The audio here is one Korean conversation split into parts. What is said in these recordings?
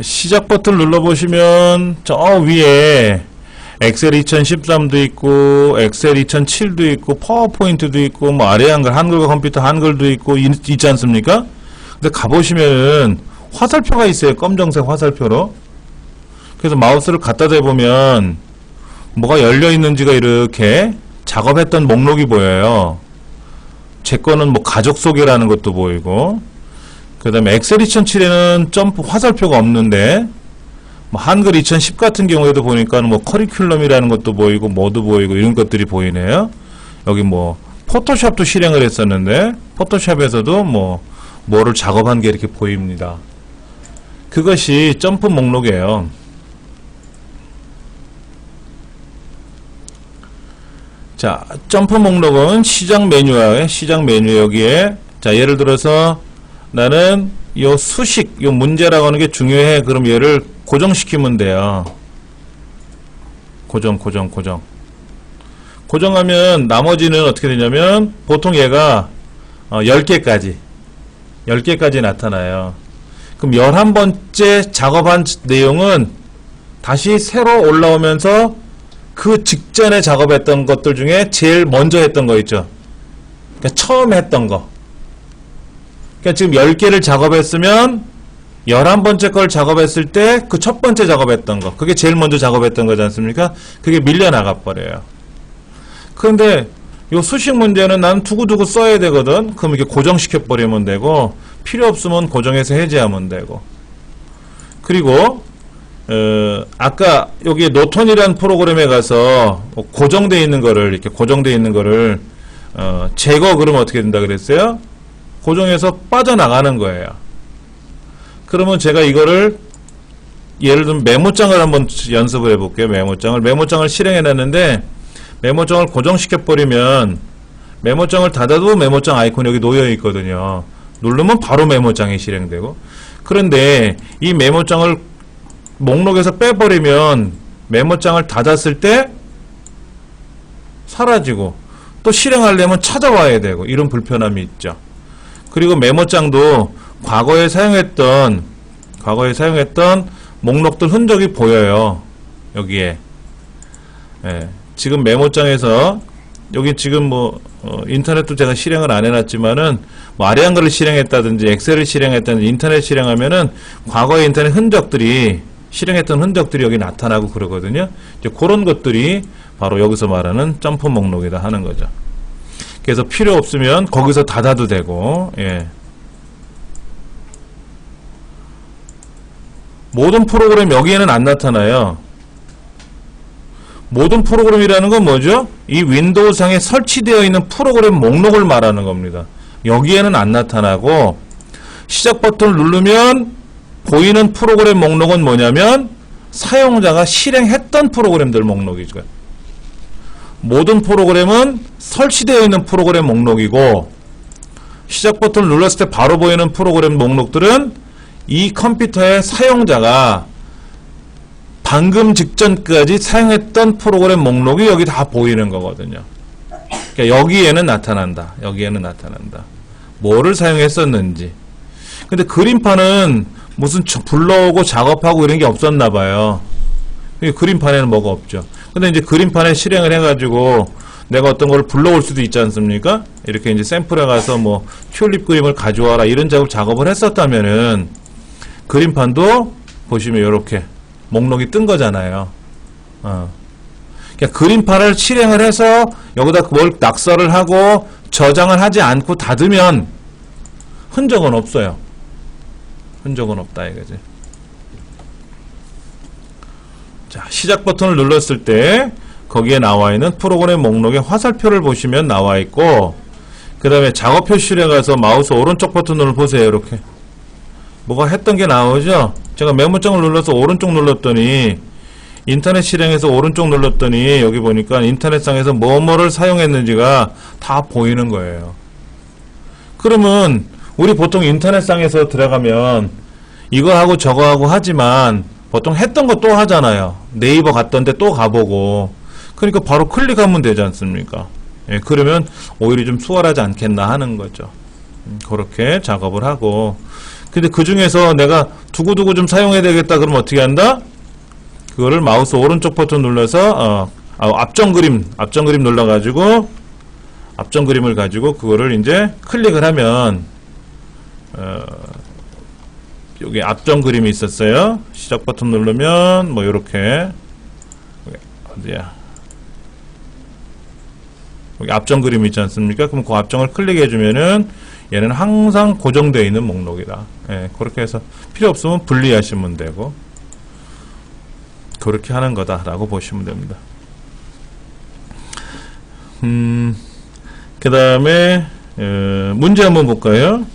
시작 버튼 눌러보시면 저 위에 엑셀 2013도 있고 엑셀 2007도 있고 파워포인트도 있고 뭐 아래 한글과 컴퓨터 한글도 있고 있지 않습니까? 근데 가보시면은 화살표가 있어요. 검정색 화살표로. 그래서 마우스를 갖다 대보면 뭐가 열려 있는지가 이렇게 작업했던 목록이 보여요. 제 거는 뭐 가족 소개라는 것도 보이고, 그 다음에 엑셀 2007에는 점프 화살표가 없는데, 뭐 한글 2010 같은 경우에도 보니까 뭐 커리큘럼이라는 것도 보이고, 뭐도 보이고, 이런 것들이 보이네요. 여기 뭐, 포토샵도 실행을 했었는데, 포토샵에서도 뭐를 작업한 게 이렇게 보입니다. 그것이 점프 목록이에요. 자, 점프 목록은 시작 메뉴에, 여기에, 자, 예를 들어서 나는 요 수식, 요 문제라고 하는 게 중요해. 그럼 얘를 고정시키면 돼요. 고정하면 나머지는 어떻게 되냐면 보통 얘가 10개까지 나타나요. 그럼 11번째 작업한 내용은 다시 새로 올라오면서 그 직전에 작업했던 것들 중에 제일 먼저 했던 거 있죠. 그러니까 처음 했던 거. 그러니까 지금 10개를 작업했으면 11번째 걸 작업했을 때 그 첫 번째 작업했던 거. 그게 제일 먼저 작업했던 거지 않습니까? 그게 밀려나가 버려요. 그런데 요 수식 문제는 난 두고두고 써야 되거든. 그럼 이렇게 고정시켜 버리면 되고, 필요 없으면 고정해서 해제하면 되고. 그리고 아까 여기 노턴이라는 프로그램에 가서 고정되어 있는 거를 제거 그러면 어떻게 된다 그랬어요? 고정해서 빠져나가는 거예요. 그러면 제가 이거를 예를 들면 메모장을 한번 연습을 해볼게요. 메모장을 실행해 놨는데 메모장을 고정시켜 버리면 메모장을 닫아도 메모장 아이콘이 여기 놓여 있거든요. 누르면 바로 메모장이 실행되고, 그런데 이 메모장을 목록에서 빼버리면 메모장을 닫았을 때 사라지고 또 실행하려면 찾아와야 되고, 이런 불편함이 있죠. 그리고 메모장도 과거에 사용했던 목록들 흔적이 보여요. 여기에. 예, 지금 메모장에서 여기 지금 인터넷도 제가 실행을 안 해놨지만은 아래 한글을 실행했다든지 엑셀을 실행했다든지 인터넷 실행하면은 과거의 인터넷 흔적들이 실행했던 흔적들이 여기 나타나고 그러거든요. 이제 그런 것들이 바로 여기서 말하는 점프 목록이다 하는 거죠. 그래서 필요 없으면 거기서 닫아도 되고, 예. 모든 프로그램 여기에는 안 나타나요. 모든 프로그램이라는 건 뭐죠? 이 윈도우상에 설치되어 있는 프로그램 목록을 말하는 겁니다. 여기에는 안 나타나고, 시작 버튼을 누르면 보이는 프로그램 목록은 뭐냐면 사용자가 실행했던 프로그램들 목록이죠. 모든 프로그램은 설치되어 있는 프로그램 목록이고, 시작 버튼을 눌렀을 때 바로 보이는 프로그램 목록들은 이 컴퓨터의 사용자가 방금 직전까지 사용했던 프로그램 목록이 여기 다 보이는 거거든요. 그러니까 여기에는 나타난다. 뭐를 사용했었는지. 근데 그림판은 무슨 불러오고 작업하고 이런 게 없었나 봐요. 그림판에는 뭐가 없죠. 근데 이제 그림판에 실행을 해가지고 내가 어떤 걸 불러올 수도 있지 않습니까? 이렇게 이제 샘플에 가서 튤립 그림을 가져와라 이런 작업을 했었다면은 그림판도 보시면 이렇게 목록이 뜬 거잖아요. 그러니까 그림판을 실행을 해서 여기다 뭘 낙서를 하고 저장을 하지 않고 닫으면 흔적은 없어요. 흔적은 없다 이거지. 자, 시작 버튼을 눌렀을 때 거기에 나와 있는 프로그램 목록의 화살표를 보시면 나와 있고, 그 다음에 작업 표시에 가서 마우스 오른쪽 버튼을 보세요. 이렇게 뭐가 했던 게 나오죠. 제가 메모장을 눌러서 오른쪽 눌렀더니 인터넷 실행해서 오른쪽 눌렀더니 여기 보니까 인터넷상에서 뭐뭐를 사용했는지가 다 보이는 거예요. 그러면 우리 보통 인터넷상에서 들어가면 이거 하고 저거 하고 하지만 보통 했던 거 또 하잖아요. 네이버 갔던데 또 가보고. 그러니까 바로 클릭하면 되지 않습니까? 예, 그러면 오히려 좀 수월하지 않겠나 하는 거죠. 그렇게 작업을 하고, 근데 그 중에서 내가 두고두고 좀 사용해야 되겠다 그러면 어떻게 한다? 그거를 마우스 오른쪽 버튼 눌러서 앞전 그림 눌러가지고 앞전 그림을 가지고 그거를 이제 클릭을 하면 여기 앞전 그림이 있었어요. 시작 버튼 누르면 뭐 요렇게 어디야? 여기 앞전 그림이 있지 않습니까? 그럼 그 앞전을 클릭해 주면은 얘는 항상 고정되어 있는 목록이다. 예, 그렇게 해서 필요 없으면 분리하시면 되고 그렇게 하는 거다라고 보시면 됩니다. 그 다음에 문제 한번 볼까요?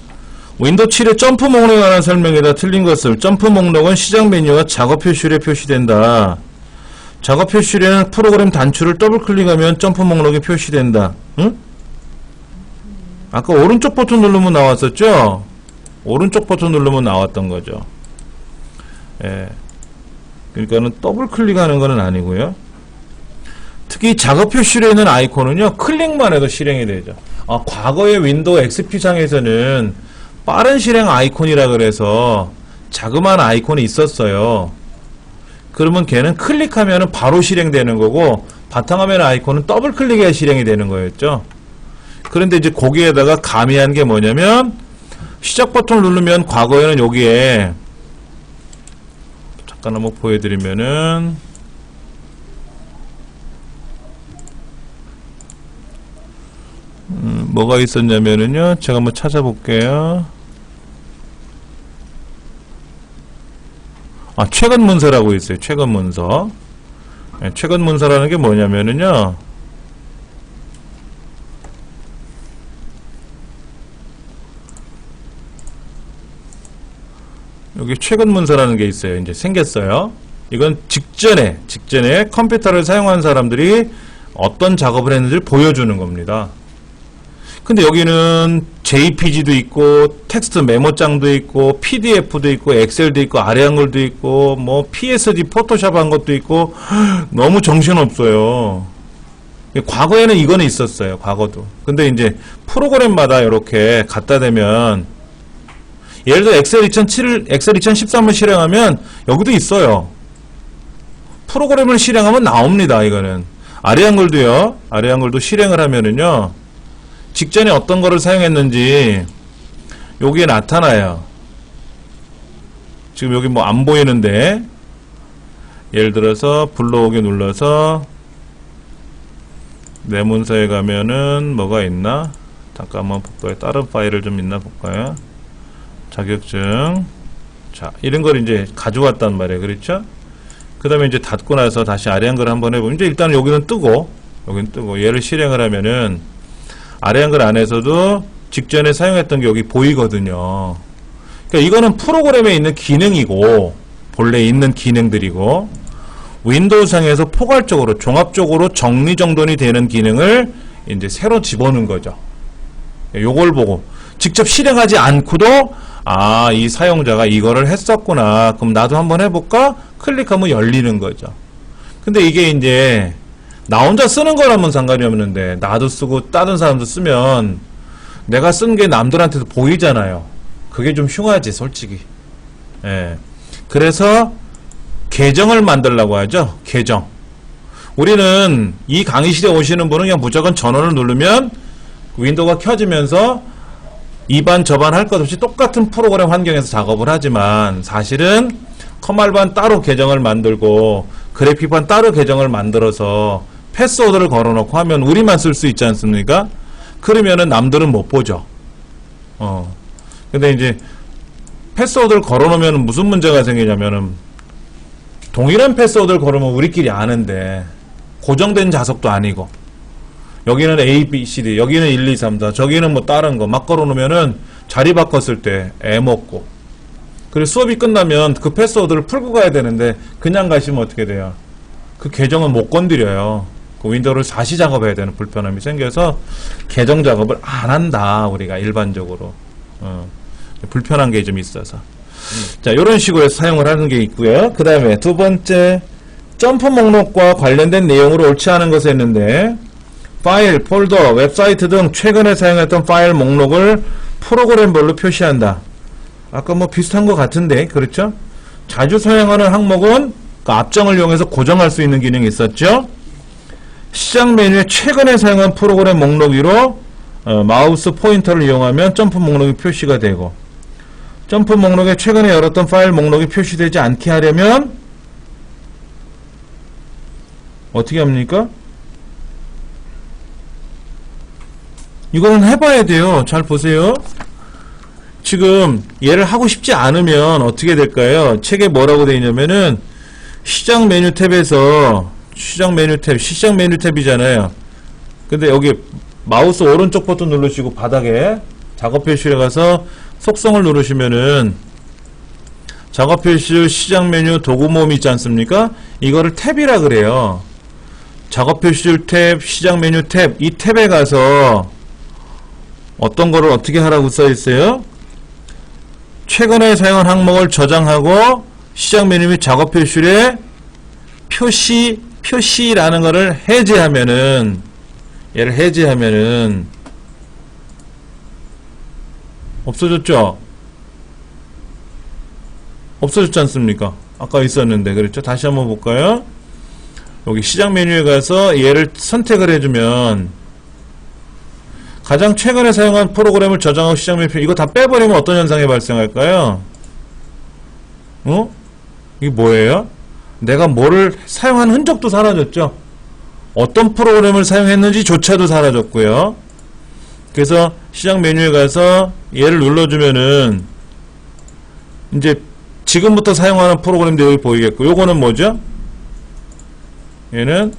윈도우 7의 점프 목록에 관한 설명에다 틀린 것을 점프 목록은 시작 메뉴와 작업 표시율에 표시된다. 작업 표시율에는 프로그램 단추를 더블 클릭하면 점프 목록이 표시된다. 응? 아까 오른쪽 버튼 누르면 나왔었죠? 오른쪽 버튼 누르면 나왔던 거죠. 예. 그러니까는 더블 클릭하는 거는 아니고요. 특히 작업 표시율에 있는 아이콘은요, 클릭만 해도 실행이 되죠. 과거의 윈도우 XP 상에서는 빠른 실행 아이콘이라 그래서 자그마한 아이콘이 있었어요. 그러면 걔는 클릭하면 바로 실행되는 거고 바탕화면 아이콘은 더블 클릭해야 실행이 되는 거였죠. 그런데 이제 거기에다가 가미한 게 뭐냐면 시작 버튼을 누르면 과거에는 여기에 잠깐 한번 보여드리면은 뭐가 있었냐면은요, 제가 한번 찾아볼게요. 최근 문서라고 있어요. 최근 문서. 네, 최근 문서라는 게 뭐냐면은요, 여기 최근 문서라는 게 있어요. 이제 생겼어요. 이건 직전에 컴퓨터를 사용한 사람들이 어떤 작업을 했는지를 보여주는 겁니다. 근데 여기는 JPG도 있고 텍스트 메모장도 있고 PDF도 있고 엑셀도 있고 아래 한글도 있고 뭐 PSD 포토샵 한 것도 있고 너무 정신없어요. 과거에는 이거는 있었어요. 과거도. 근데 이제 프로그램마다 이렇게 갖다 대면 예를 들어 엑셀 2013을 실행하면 여기도 있어요. 프로그램을 실행하면 나옵니다. 이거는 아래 한글도요. 아래 한글도 실행을 하면은요. 직전에 어떤 거를 사용했는지 여기에 나타나요. 지금 여기 뭐 안 보이는데 예를 들어서 불러오기 눌러서 내 문서에 가면은 뭐가 있나? 잠깐만 볼까요? 다른 파일을 좀 있나 볼까요? 자격증. 자, 이런 걸 이제 가져왔단 말이에요. 그렇죠? 그 다음에 이제 닫고 나서 다시 아래 한글 한번 해보면 이제 일단 여기는 뜨고 얘를 실행을 하면은 아래 한글 안에서도 직전에 사용했던 게 여기 보이거든요. 그러니까 이거는 프로그램에 있는 기능이고 본래 있는 기능들이고 윈도우 상에서 포괄적으로 종합적으로 정리정돈이 되는 기능을 이제 새로 집어넣은 거죠. 요걸 보고 직접 실행하지 않고도 이 사용자가 이거를 했었구나. 그럼 나도 한번 해볼까? 클릭하면 열리는 거죠. 근데 이게 이제 나 혼자 쓰는 거라면 상관이 없는데 나도 쓰고 다른 사람도 쓰면 내가 쓴 게 남들한테도 보이잖아요. 그게 좀 흉하지 솔직히. 예. 그래서 계정을 만들려고 하죠. 계정. 우리는 이 강의실에 오시는 분은 그냥 무조건 전원을 누르면 윈도우가 켜지면서 이반 저반 할 것 없이 똑같은 프로그램 환경에서 작업을 하지만 사실은 커말반 따로 계정을 만들고 그래픽반 따로 계정을 만들어서 패스워드를 걸어놓고 하면 우리만 쓸 수 있지 않습니까? 그러면은 남들은 못 보죠. 근데 이제 패스워드를 걸어놓으면 무슨 문제가 생기냐면은 동일한 패스워드를 걸으면 우리끼리 아는데 고정된 자석도 아니고 여기는 A, B, C, D, 여기는 1, 2, 3, 4, 저기는 뭐 다른 거 막 걸어놓으면은 자리 바꿨을 때 애먹고 그리고 수업이 끝나면 그 패스워드를 풀고 가야 되는데 그냥 가시면 어떻게 돼요? 그 계정은 못 건드려요. 그 윈도우를 다시 작업해야 되는 불편함이 생겨서 계정 작업을 안 한다. 우리가 일반적으로 불편한 게 좀 있어서 자 이런 식으로 해서 사용을 하는 게 있고요. 그 다음에 두 번째 점프 목록과 관련된 내용으로 옳지 않은 것을 했는데 파일, 폴더, 웹사이트 등 최근에 사용했던 파일 목록을 프로그램별로 표시한다. 아까 뭐 비슷한 것 같은데, 그렇죠? 자주 사용하는 항목은 그 앞장을 이용해서 고정할 수 있는 기능이 있었죠. 시작 메뉴에 최근에 사용한 프로그램 목록 위로 마우스 포인터를 이용하면 점프 목록이 표시가 되고, 점프 목록에 최근에 열었던 파일 목록이 표시되지 않게 하려면 어떻게 합니까? 이거는 해봐야 돼요. 잘 보세요. 지금 얘를 하고 싶지 않으면 어떻게 될까요? 책에 뭐라고 되어 있냐면은 시작 메뉴 탭에서 시작 메뉴 탭이잖아요. 근데 여기 마우스 오른쪽 버튼 누르시고 바닥에 작업 표시에 가서 속성을 누르시면은 작업 표시 시작 메뉴 도구 모음 있지 않습니까? 이거를 탭이라 그래요. 작업 표시줄 탭, 시작 메뉴 탭, 이 탭에 가서 어떤 거를 어떻게 하라고 써 있어요? 최근에 사용한 항목을 저장하고 시작 메뉴 및 작업 표시줄에 표시라는 거를 해제하면은, 얘를 해제하면은 없어졌죠? 없어졌지 않습니까? 아까 있었는데, 그렇죠? 다시 한번 볼까요? 여기 시작 메뉴에 가서 얘를 선택을 해주면 가장 최근에 사용한 프로그램을 저장하고 시작 메뉴, 이거 다 빼버리면 어떤 현상이 발생할까요? 이게 뭐예요? 내가 뭐를 사용한 흔적도 사라졌죠? 어떤 프로그램을 사용했는지 조차도 사라졌고요. 그래서 시작 메뉴에 가서 얘를 눌러주면은 이제 지금부터 사용하는 프로그램도 여기 보이겠고, 요거는 뭐죠? 얘는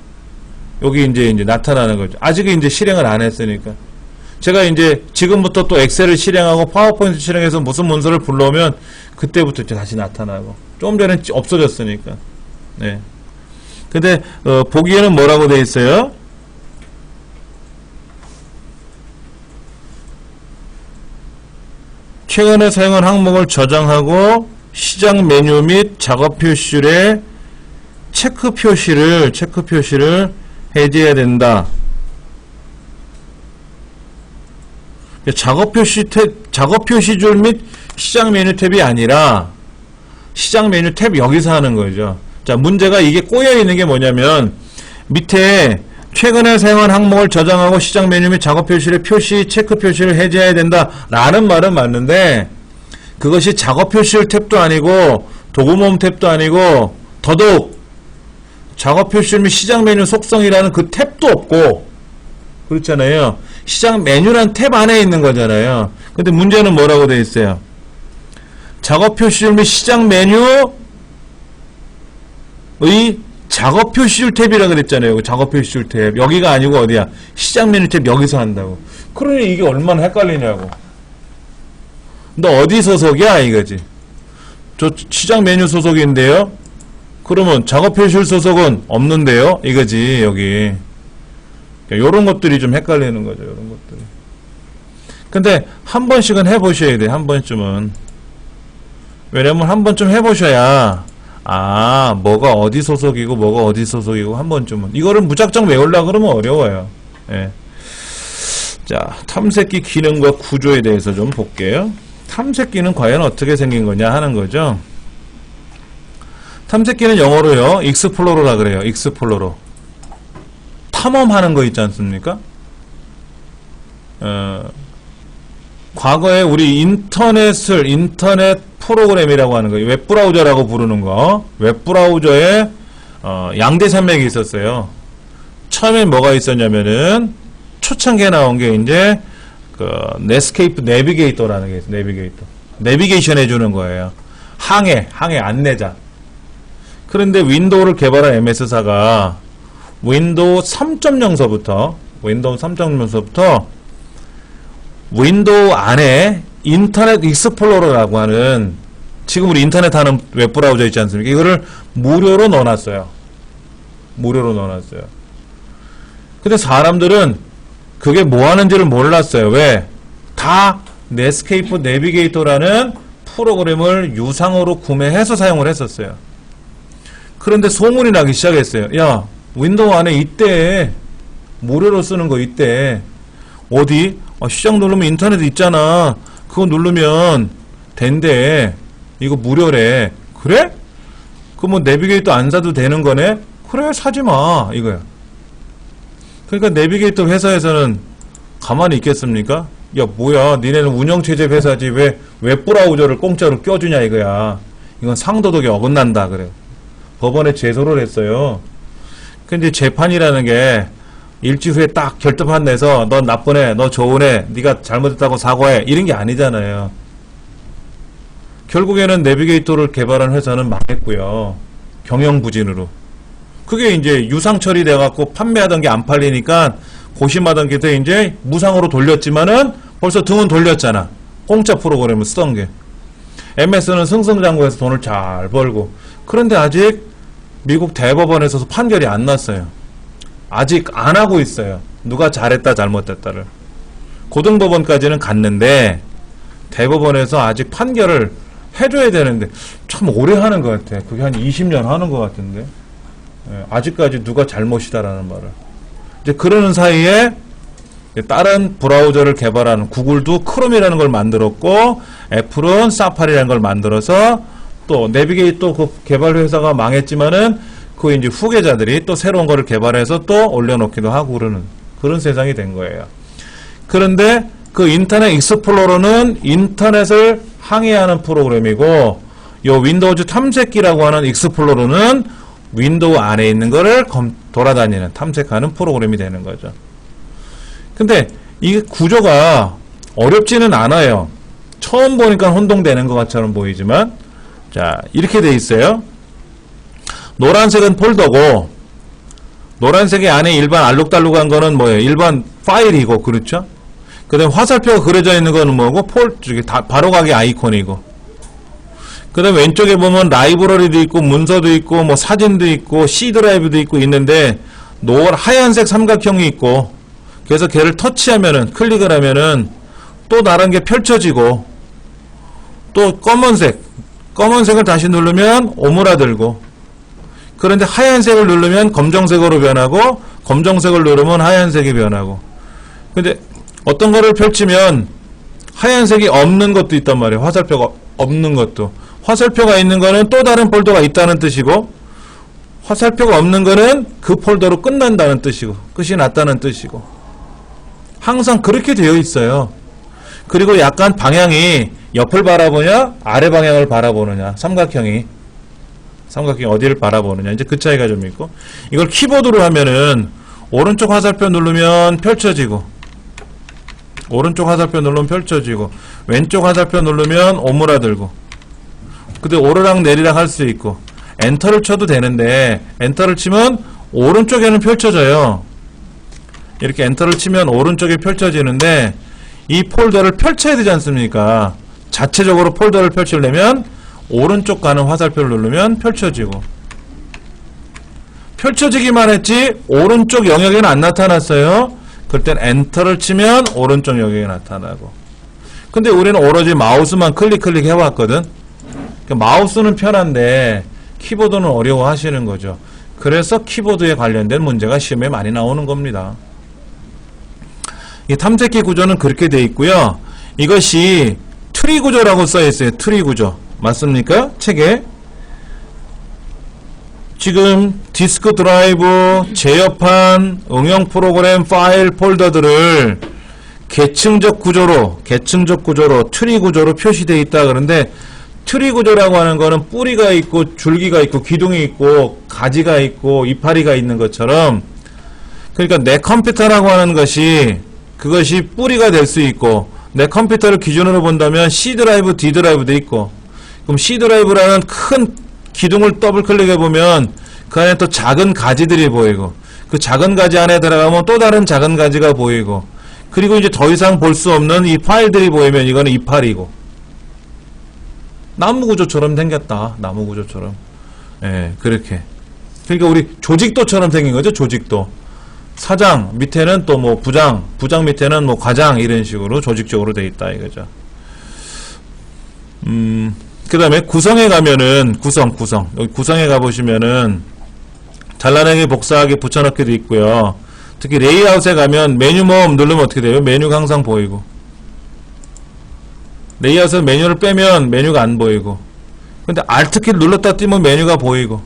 여기 이제 나타나는 거죠. 아직은 이제 실행을 안 했으니까. 제가 이제 지금부터 또 엑셀을 실행하고 파워포인트 실행해서 무슨 문서를 불러오면 그때부터 이제 다시 나타나고, 좀 전에 없어졌으니까. 네. 근데 보기에는 뭐라고 돼 있어요? 최근에 사용한 항목을 저장하고 시작 메뉴 및 작업 표시줄에 체크 표시를 해제해야 된다. 작업 표시줄 및 시작 메뉴 탭이 아니라 시작 메뉴 탭 여기서 하는 거죠. 자, 문제가 이게 꼬여 있는 게 뭐냐면 밑에 최근에 사용한 항목을 저장하고 시작 메뉴 및 작업 표시의 체크 표시를 해제해야 된다 라는 말은 맞는데, 그것이 작업 표시줄 탭도 아니고 도구 모음 탭도 아니고 더더욱 작업 표시줄 및 시작 메뉴 속성이라는 그 탭도 없고, 그렇잖아요. 시작 메뉴란 탭 안에 있는 거잖아요. 근데 문제는 뭐라고 되어 있어요? 작업 표시줄 및 시작 메뉴의 작업 표시줄 탭이라 그랬잖아요. 작업 표시줄 탭. 여기가 아니고 어디야? 시작 메뉴 탭 여기서 한다고. 그러니 이게 얼마나 헷갈리냐고. 너 어디 소속이야? 이거지. 저 시작 메뉴 소속인데요? 그러면 작업 표시줄 소속은 없는데요? 이거지, 여기. 요런 것들이 좀 헷갈리는 거죠, 요런 것들이. 근데 한 번씩은 해보셔야 돼, 한 번쯤은. 왜냐면 한 번쯤 해보셔야, 뭐가 어디 소속이고, 뭐가 어디 소속이고, 한 번쯤은. 이거를 무작정 외우려고 그러면 어려워요. 예. 자, 탐색기 기능과 구조에 대해서 좀 볼게요. 탐색기는 과연 어떻게 생긴 거냐 하는 거죠. 탐색기는 영어로요, 익스플로러라 그래요, 익스플로러. 탐험하는 거 있지 않습니까? 과거에 우리 인터넷 프로그램이라고 하는 거, 웹브라우저라고 부르는 거, 웹브라우저에 양대 산맥이 있었어요. 처음엔 뭐가 있었냐면은 초창기에 나온 게 이제 그 넷스케이프 내비게이터라는 게 있어요. 내비게이션 해주는 거예요. 항해 안내자. 그런데 윈도우를 개발한 MS사가 윈도우 3.0서부터 윈도우 안에 인터넷 익스플로러라고 하는, 지금 우리 인터넷 하는 웹브라우저 있지 않습니까? 이거를 무료로 넣어놨어요. 근데 사람들은 그게 뭐 하는지를 몰랐어요. 왜? 다 넷스케이프 내비게이터라는 프로그램을 유상으로 구매해서 사용을 했었어요. 그런데 소문이 나기 시작했어요. 야, 윈도우 안에 있대. 무료로 쓰는 거 있대. 어디? 시작 누르면 인터넷 있잖아. 그거 누르면 된대. 이거 무료래. 그래? 그 뭐 내비게이터 안 사도 되는 거네? 그래, 사지 마. 이거야. 그러니까 내비게이터 회사에서는 가만히 있겠습니까? 야, 뭐야. 니네는 운영체제 회사지. 왜 브라우저를 공짜로 껴주냐, 이거야. 이건 상도덕에 어긋난다. 그래. 법원에 제소를 했어요. 근데 재판이라는 게 일주일 후에 딱 결정판 내서 너 나쁜 애, 너 좋은 애, 네가 잘못했다고 사과해. 이런 게 아니잖아요. 결국에는 내비게이터를 개발한 회사는 망했고요. 경영부진으로. 그게 이제 유상 처리돼갖고 판매하던 게 안 팔리니까 고심하던 게 이제 무상으로 돌렸지만은 벌써 등은 돌렸잖아. 공짜 프로그램을 쓰던 게. MS는 승승장구해서 돈을 잘 벌고. 그런데 아직 미국 대법원에서 판결이 안 났어요. 아직 안 하고 있어요. 누가 잘했다 잘못했다를. 고등법원까지는 갔는데 대법원에서 아직 판결을 해줘야 되는데 참 오래 하는 것 같아. 그게 한 20년 하는 것 같은데. 아직까지 누가 잘못이다라는 말을. 이제 그러는 사이에 다른 브라우저를 개발하는 구글도 크롬이라는 걸 만들었고 애플은 사파리라는 걸 만들어서 또 내비게이터 그 개발 회사가 망했지만은 그 이제 후계자들이 또 새로운 거를 개발해서 또 올려놓기도 하고 그러는 그런 세상이 된 거예요. 그런데 그 인터넷 익스플로러는 인터넷을 항해하는 프로그램이고 요 윈도우즈 탐색기라고 하는 익스플로러는 윈도우 안에 있는 거를 돌아다니는 탐색하는 프로그램이 되는 거죠. 근데 이 구조가 어렵지는 않아요. 처음 보니까 혼동되는 것처럼 보이지만 자 이렇게 돼 있어요. 노란색은 폴더고 노란색이 안에 일반 알록달록한 거는 뭐예요? 일반 파일이고 그렇죠? 그 다음에 화살표가 그려져 있는 거는 뭐고 바로가기 아이콘이고 그 다음에 왼쪽에 보면 라이브러리도 있고 문서도 있고 뭐 사진도 있고 C 드라이브도 있고 있는데 하얀색 삼각형이 있고 그래서 걔를 터치하면은 클릭을 하면은 또 다른 게 펼쳐지고 또 검은색을 다시 누르면 오므라들고 그런데 하얀색을 누르면 검정색으로 변하고 검정색을 누르면 하얀색이 변하고 근데 어떤 거를 펼치면 하얀색이 없는 것도 있단 말이에요. 화살표가 없는 것도. 화살표가 있는 거는 또 다른 폴더가 있다는 뜻이고 화살표가 없는 거는 그 폴더로 끝난다는 뜻이고 끝이 났다는 뜻이고 항상 그렇게 되어 있어요. 그리고 약간 방향이 옆을 바라보냐 아래 방향을 바라보느냐 삼각형이 어디를 바라보느냐 이제 그 차이가 좀 있고 이걸 키보드로 하면은 오른쪽 화살표 누르면 펼쳐지고 오른쪽 화살표 누르면 펼쳐지고 왼쪽 화살표 누르면 오므라들고 근데 오르락 내리락 할 수 있고 엔터를 쳐도 되는데 엔터를 치면 오른쪽에는 펼쳐져요. 이렇게 엔터를 치면 오른쪽에 펼쳐지는데 이 폴더를 펼쳐야 되지 않습니까? 자체적으로 폴더를 펼치려면 오른쪽 가는 화살표를 누르면 펼쳐지고 펼쳐지기만 했지 오른쪽 영역에는 안 나타났어요. 그럴 땐 엔터를 치면 오른쪽 영역에 나타나고 근데 우리는 오로지 마우스만 클릭 해왔거든. 그러니까 마우스는 편한데 키보드는 어려워하시는 거죠. 그래서 키보드에 관련된 문제가 시험에 많이 나오는 겁니다. 이 탐색기 구조는 그렇게 되어 있고요. 이것이 트리 구조라고 써 있어요. 트리 구조 맞습니까? 책에 지금 디스크 드라이브, 제어판, 응용 프로그램, 파일, 폴더들을 계층적 구조로 트리 구조로 표시되어 있다. 그런데 트리 구조라고 하는 거는 뿌리가 있고 줄기가 있고 기둥이 있고 가지가 있고 이파리가 있는 것처럼 그러니까 내 컴퓨터라고 하는 그것이 뿌리가 될 수 있고 내 컴퓨터를 기준으로 본다면 C 드라이브, D 드라이브도 있고 그럼 C 드라이브라는 큰 기둥을 더블 클릭해 보면 그 안에 또 작은 가지들이 보이고 그 작은 가지 안에 들어가면 또 다른 작은 가지가 보이고 그리고 이제 더 이상 볼 수 없는 이 파일들이 보이면 이거는 이파리고 나무 구조처럼 생겼다. 나무 구조처럼. 예, 그렇게. 그러니까 우리 조직도처럼 생긴 거죠. 조직도. 사장 밑에는 또 뭐 부장 밑에는 뭐 과장 이런 식으로 조직적으로 돼 있다 이거죠. 그 다음에 구성에 가면은 구성 여기 구성에 가보시면은 잘라내기 복사하기 붙여넣기도 있고요. 특히 레이아웃에 가면 메뉴 모음 누르면 어떻게 돼요? 메뉴가 항상 보이고 레이아웃에서 메뉴를 빼면 메뉴가 안 보이고, 근데 Alt키를 눌렀다 띄면 메뉴가 보이고,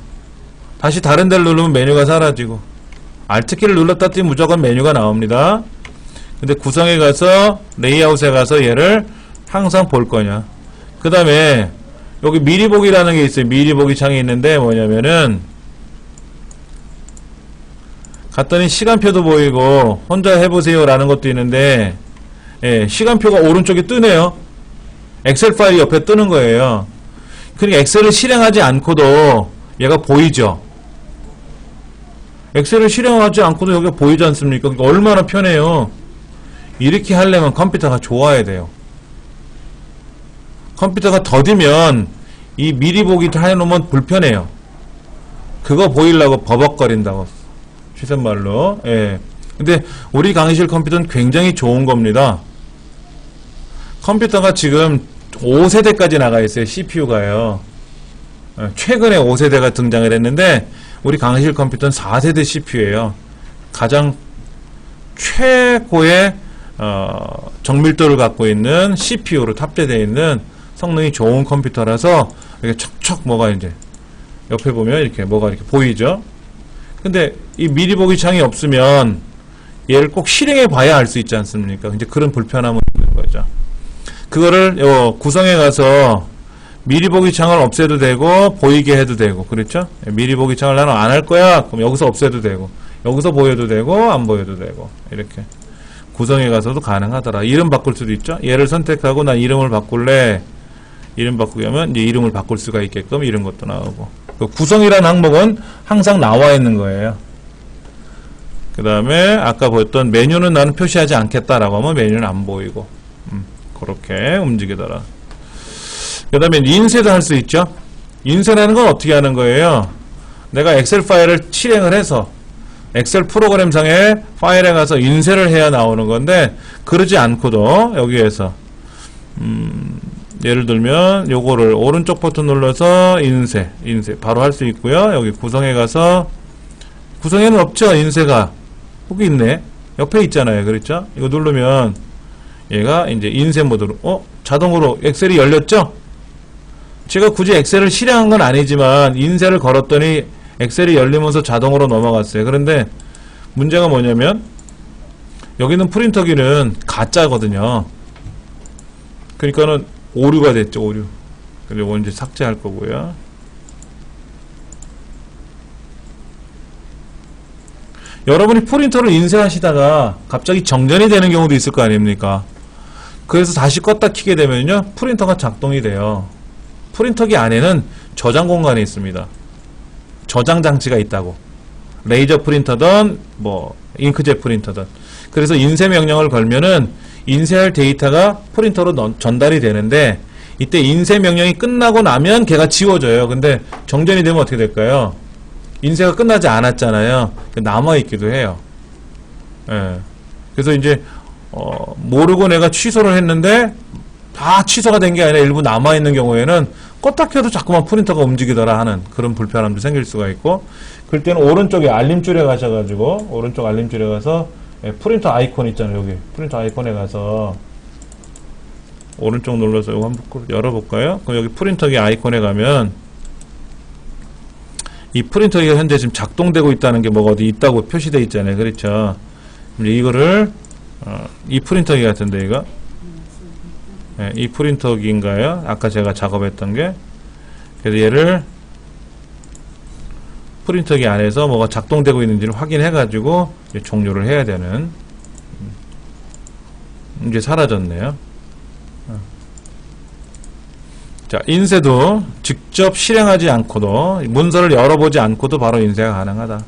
다시 다른 데를 누르면 메뉴가 사라지고, Alt키를 눌렀다 띄면 무조건 메뉴가 나옵니다. 근데 구성에 가서 레이아웃에 가서 얘를 항상 볼 거냐. 그 다음에 여기 미리 보기라는 게 있어요. 미리 보기 창이 있는데 뭐냐면은 갔더니 시간표도 보이고 혼자 해보세요 라는 것도 있는데, 예, 시간표가 오른쪽에 뜨네요. 엑셀 파일 옆에 뜨는 거예요. 그러니까 엑셀을 실행하지 않고도 얘가 보이죠. 엑셀을 실행하지 않고도 여기가 보이지 않습니까? 그러니까 얼마나 편해요. 이렇게 하려면 컴퓨터가 좋아야 돼요. 컴퓨터가 더디면 이 미리 보기 해놓으면 불편해요. 그거 보이려고 버벅거린다고, 시선말로. 예. 근데 우리 강의실 컴퓨터는 굉장히 좋은 겁니다. 컴퓨터가 지금 5세대까지 나가 있어요. CPU가요. 최근에 5세대가 등장을 했는데 우리 강의실 컴퓨터는 4세대 CPU예요. 가장 최고의 정밀도를 갖고 있는 CPU로 탑재되어 있는 성능이 좋은 컴퓨터라서 이렇게 척척 뭐가 이제 옆에 보면 이렇게 뭐가 이렇게 보이죠. 근데 이 미리 보기 창이 없으면 얘를 꼭 실행해 봐야 알 수 있지 않습니까? 이제 그런 불편함은 있는 거죠. 그거를 구성에 가서 미리 보기 창을 없애도 되고 보이게 해도 되고, 그렇죠? 미리 보기 창을 나는 안 할 거야. 그럼 여기서 없애도 되고, 여기서 보여도 되고 안 보여도 되고, 이렇게 구성에 가서도 가능하더라. 이름 바꿀 수도 있죠. 얘를 선택하고 난 이름을 바꿀래. 이름 바꾸게 하면 이제 이름을 바꿀 수가 있게끔 이런 것도 나오고. 그 구성이라는 항목은 항상 나와 있는 거예요. 그 다음에 아까 보였던 메뉴는 나는 표시하지 않겠다라고 하면 메뉴는 안 보이고, 그렇게 움직이더라. 그 다음에 인쇄도 할 수 있죠. 인쇄라는 건 어떻게 하는 거예요? 내가 엑셀 파일을 실행을 해서 엑셀 프로그램상의 파일에 가서 인쇄를 해야 나오는 건데, 그러지 않고도 여기에서 예를 들면 요거를 오른쪽 버튼 눌러서 인쇄 바로 할 수 있고요. 여기 구성에 가서, 구성에는 없죠, 인쇄가. 거기 있네. 옆에 있잖아요. 그렇죠? 이거 누르면 얘가 이제 인쇄 모드로, 자동으로 엑셀이 열렸죠? 제가 굳이 엑셀을 실행한 건 아니지만 인쇄를 걸었더니 엑셀이 열리면서 자동으로 넘어갔어요. 그런데 문제가 뭐냐면 여기는 프린터기는 가짜거든요. 그러니까는 오류가 됐죠, 오류. 그리고 이거 이제 삭제할 거고요. 여러분이 프린터를 인쇄하시다가 갑자기 정전이 되는 경우도 있을 거 아닙니까? 그래서 다시 껐다 켜게 되면요, 프린터가 작동이 돼요. 프린터기 안에는 저장 공간이 있습니다. 저장 장치가 있다고. 레이저 프린터든 뭐 잉크젯 프린터든. 그래서 인쇄 명령을 걸면은 인쇄할 데이터가 프린터로 전달이 되는데, 이때 인쇄 명령이 끝나고 나면 걔가 지워져요. 근데 정전이 되면 어떻게 될까요? 인쇄가 끝나지 않았잖아요. 남아있기도 해요. 예. 그래서 이제 모르고 내가 취소를 했는데 다 취소가 된 게 아니라 일부 남아있는 경우에는 껐다 켜도 자꾸만 프린터가 움직이더라 하는 그런 불편함도 생길 수가 있고, 그럴 때는 오른쪽에 알림줄에 가셔가지고, 오른쪽 알림줄에 가서 프린터 아이콘 있잖아요. 여기 프린터 아이콘에 가서 오른쪽 눌러서 이거 한번 열어볼까요? 그럼 여기 프린터기 아이콘에 가면 이 프린터기가 현재 지금 작동되고 있다는 게 뭐가 어디 있다고 표시되어 있잖아요. 그렇죠? 이거를 이 프린터기 같은데, 이거 이 프린터기인가요? 아까 제가 작업했던 게. 그래서 얘를 프린터기 안에서 뭐가 작동되고 있는지를 확인해 가지고 종료를 해야 되는. 이제 사라졌네요. 자, 인쇄도 직접 실행하지 않고도, 문서를 열어보지 않고도 바로 인쇄가 가능하다.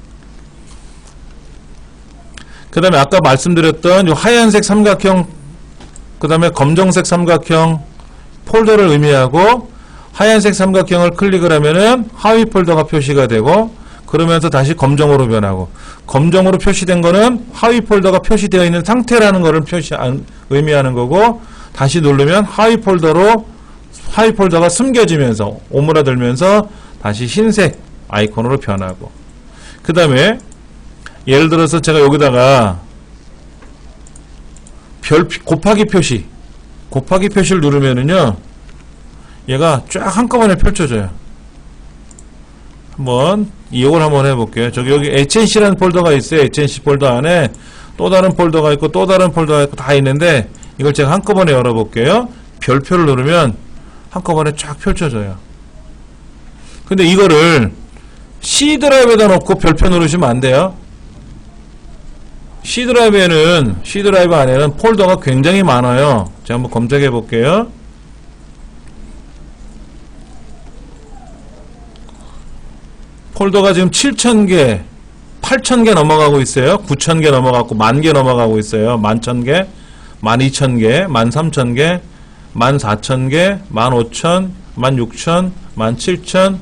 그 다음에 아까 말씀드렸던 이 하얀색 삼각형, 그 다음에 검정색 삼각형 폴더를 의미하고, 하얀색 삼각형을 클릭을 하면은 하위 폴더가 표시가 되고, 그러면서 다시 검정으로 변하고, 검정으로 표시된 거는 하위 폴더가 표시되어 있는 상태라는 거를 의미하는 거고, 다시 누르면 하위 폴더가 숨겨지면서 오므라들면서 다시 흰색 아이콘으로 변하고, 그 다음에 예를 들어서 제가 여기다가 곱하기 곱하기 표시를 누르면은요, 얘가 쫙 한꺼번에 펼쳐져요. 이걸 한번 해볼게요. 여기 HNC라는 폴더가 있어요. HNC 폴더 안에 또 다른 폴더가 있고, 또 다른 폴더가 있고, 다 있는데, 이걸 제가 한꺼번에 열어볼게요. 별표를 누르면 한꺼번에 쫙 펼쳐져요. 근데 이거를 C 드라이브에다 놓고 별표 누르시면 안 돼요. C 드라이브 안에는 폴더가 굉장히 많아요. 제가 한번 검색해 볼게요. 폴더가 지금 7,000개, 8,000개 넘어가고 있어요. 9,000개 넘어가고 10,000개 넘어가고 있어요. 11,000개, 12,000개, 13,000개, 14,000개, 15,000, 16,000, 17,000,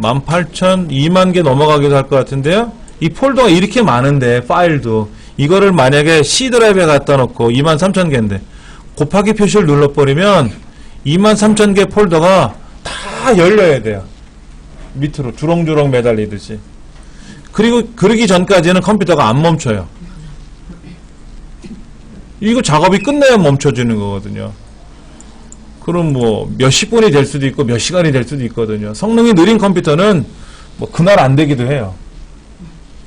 18,000, 20,000개 넘어가기도 할 것 같은데요. 이 폴더가 이렇게 많은데, 파일도 이거를 만약에 C 드라이브에 갖다 놓고 23,000개인데 곱하기 표시를 눌러버리면 23,000개 폴더가 다 열려야 돼요. 밑으로 주렁주렁 매달리듯이. 그리고 그러기 전까지는 컴퓨터가 안 멈춰요. 이거 작업이 끝나야 멈춰지는 거거든요. 그럼 몇십 분이 될 수도 있고 몇 시간이 될 수도 있거든요. 성능이 느린 컴퓨터는 그날 안 되기도 해요.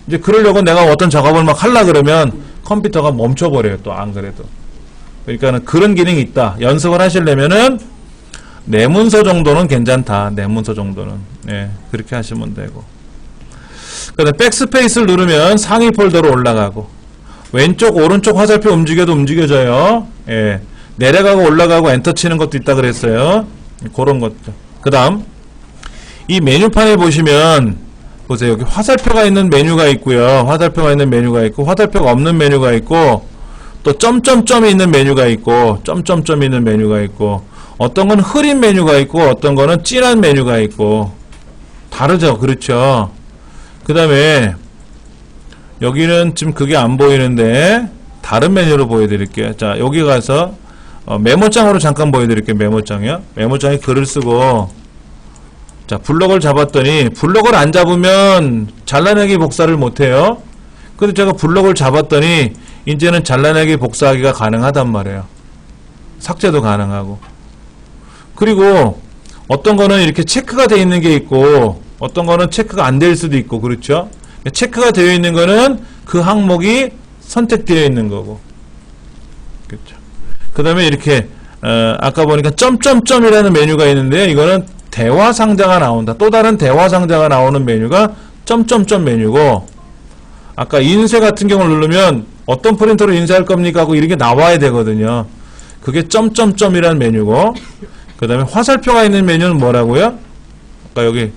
이제 그러려고 내가 어떤 작업을 막 하려 그러면 컴퓨터가 멈춰버려요. 또 안 그래도. 그러니까는 그런 기능이 있다. 연습을 하시려면은 내문서 정도는 괜찮다. 내문서 정도는. 네, 그렇게 하시면 되고. 그다음에 백스페이스를 누르면 상위 폴더로 올라가고, 왼쪽 오른쪽 화살표 움직여도 움직여져요. 예. 내려가고 올라가고 엔터 치는 것도 있다 그랬어요. 그런 것도. 그 다음 이 메뉴판에 보시면 보세요. 여기 화살표가 있는 메뉴가 있고요. 화살표가 있는 메뉴가 있고, 화살표가 없는 메뉴가 있고, 또 점점점이 있는 메뉴가 있고, 점점점이 있는 메뉴가 있고, 어떤 건 흐린 메뉴가 있고, 어떤 거는 진한 메뉴가 있고, 다르죠. 그렇죠. 그 다음에 여기는 지금 그게 안 보이는데 다른 메뉴로 보여드릴게요. 자, 여기 가서 메모장으로 잠깐 보여드릴게요. 메모장이요. 메모장에 글을 쓰고, 자, 블럭을 잡았더니, 블럭을 안 잡으면 잘라내기 복사를 못해요. 근데 제가 블럭을 잡았더니 이제는 잘라내기 복사하기가 가능하단 말이에요. 삭제도 가능하고. 그리고 어떤 거는 이렇게 체크가 되어 있는 게 있고, 어떤 거는 체크가 안 될 수도 있고, 그렇죠? 체크가 되어 있는 거는 그 항목이 선택되어 있는 거고, 그렇죠? 그 다음에 이렇게 아까 보니까 점점점이라는 메뉴가 있는데, 이거는 대화 상자가 나온다. 또 다른 대화 상자가 나오는 메뉴가 점점점 메뉴고, 아까 인쇄 같은 경우를 누르면 어떤 프린터로 인쇄할 겁니까 하고 이렇게 나와야 되거든요. 그게 점점점이라는 메뉴고, 그 다음에 화살표가 있는 메뉴는 뭐라고요? 아까 여기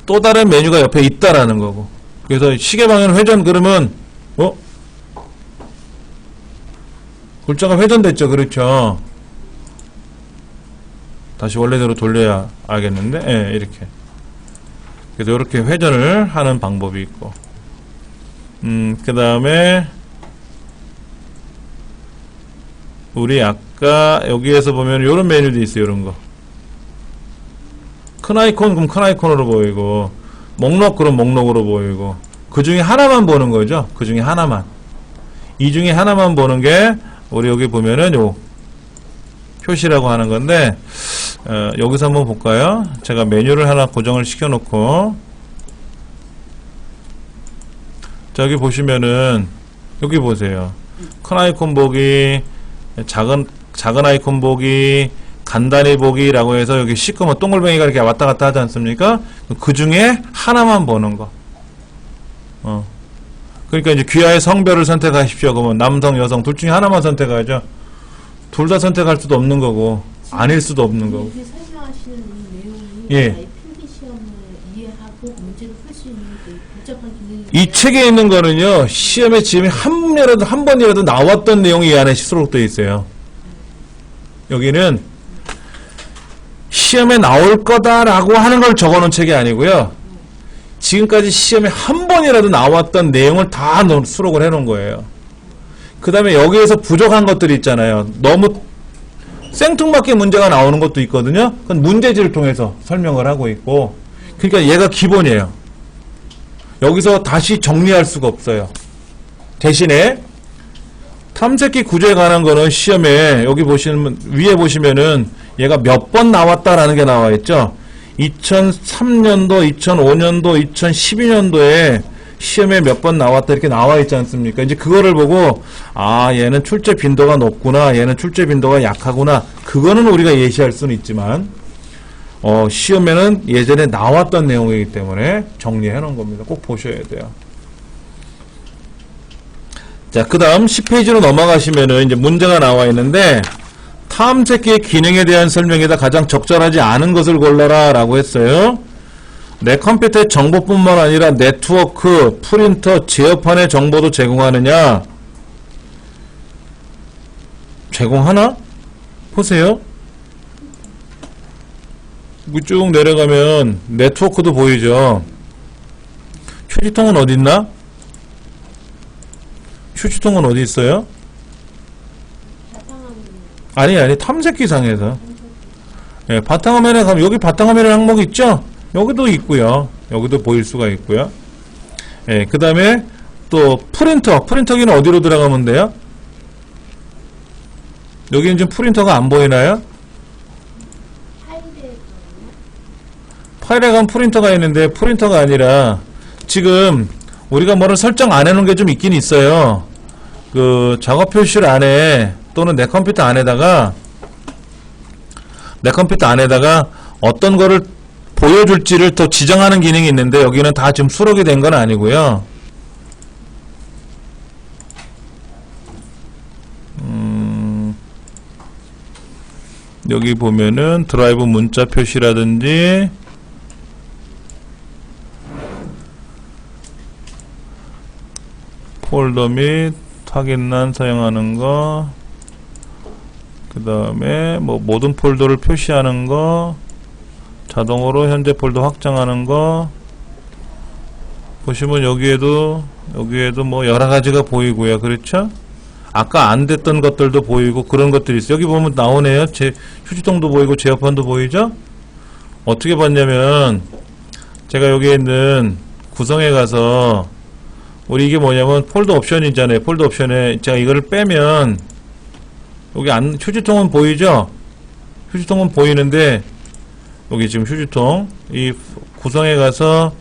또 다른 메뉴가 옆에 있다라는 거고. 그래서 시계방향 회전 그러면 글자가 회전됐죠. 그렇죠. 다시 원래대로 돌려야 알겠는데, 예, 이렇게. 그래서 이렇게 회전을 하는 방법이 있고, 그 다음에 우리 아까 여기에서 보면 이런 메뉴도 있어요. 이런 거. 큰 아이콘 그럼 큰 아이콘으로 보이고, 목록 그럼 목록으로 보이고, 그 중에 하나만 보는 거죠. 그 중에 하나만. 이 중에 하나만 보는 게 우리 여기 보면은 요 표시라고 하는 건데, 여기서 한번 볼까요? 제가 메뉴를 하나 고정을 시켜놓고, 저기 보시면은 여기 보세요. 큰 아이콘 보기, 작은 아이콘 보기, 간단히 보기라고 해서 여기 시커먼 동글뱅이가 이렇게 왔다 갔다 하지 않습니까? 그 중에 하나만 보는 거. 그러니까 이제 귀하의 성별을 선택하십시오. 그러면 남성, 여성 둘 중에 하나만 선택하죠. 둘 다 선택할 수도 없는 거고, 아닐 수도 없는 거고. 이렇게 설명하시는 이 내용이 예. 필기 시험을 이해하고 문제를 풀 수 있는 복잡한 기능이 이 책에 있는 거는요, 시험에 지금 한 번이라도 나왔던 내용이 이 안에 수록되어 있어요. 여기는 시험에 나올 거다라고 하는 걸 적어놓은 책이 아니고요, 지금까지 시험에 한 번이라도 나왔던 내용을 다 수록을 해놓은 거예요. 그 다음에 여기에서 부족한 것들이 있잖아요. 너무 생뚱맞게 문제가 나오는 것도 있거든요. 그건 문제지를 통해서 설명을 하고 있고, 그러니까 얘가 기본이에요. 여기서 다시 정리할 수가 없어요. 대신에 탐색기 구조에 관한 거는 시험에 여기 보시면 위에 보시면은 얘가 몇 번 나왔다라는 게 나와 있죠. 2003년도, 2005년도, 2012년도에 시험에 몇 번 나왔다 이렇게 나와 있지 않습니까? 이제 그거를 보고 아 얘는 출제 빈도가 높구나, 얘는 출제 빈도가 약하구나. 그거는 우리가 예시할 수는 있지만 시험에는 예전에 나왔던 내용이기 때문에 정리해 놓은 겁니다. 꼭 보셔야 돼요. 자, 그 다음 10페이지로 넘어가시면은 이제 문제가 나와 있는데 탐색기의 기능에 대한 설명에다 가장 적절하지 않은 것을 골라라 라고 했어요. 내 컴퓨터의 정보뿐만 아니라 네트워크, 프린터, 제어판의 정보도 제공하느냐? 제공하나? 보세요. 쭉 내려가면 네트워크도 보이죠. 휴지통은 어디 있나? 휴지통은 어디 있어요? 아니 탐색기상에서. 예, 바탕화면에 가면 여기 바탕화면에 항목 있죠? 여기도 있고요. 여기도 보일 수가 있고요. 예, 그 다음에 또 프린터기는 어디로 들어가면 돼요? 여기는 지금 프린터가 안 보이나요? 파일에 가면 프린터가 있는데 프린터가 아니라 지금 우리가 뭐를 설정 안 해놓은 게 좀 있긴 있어요. 그 작업 표시를 안에 또는 내 컴퓨터 안에다가 어떤 거를 보여줄지를 더 지정하는 기능이 있는데 여기는 다 지금 수록이 된 건 아니고요. 여기 보면은 드라이브 문자 표시라든지 폴더 및 확인란 사용하는 거, 그 다음에 뭐 모든 폴더를 표시하는 거, 자동으로 현재 폴더 확장하는 거 보시면 여기에도 뭐 여러 가지가 보이고요. 그렇죠? 아까 안 됐던 것들도 보이고 그런 것들이 있어요. 여기 보면 나오네요. 휴지통도 보이고 제어판도 보이죠? 어떻게 봤냐면 제가 여기에 있는 구성에 가서 우리 이게 뭐냐면 폴더 옵션이잖아요. 폴더 옵션에 제가 이거를 빼면 여기 휴지통은 보이죠? 휴지통은 보이는데 여기 지금 휴지통 이 구성에 가서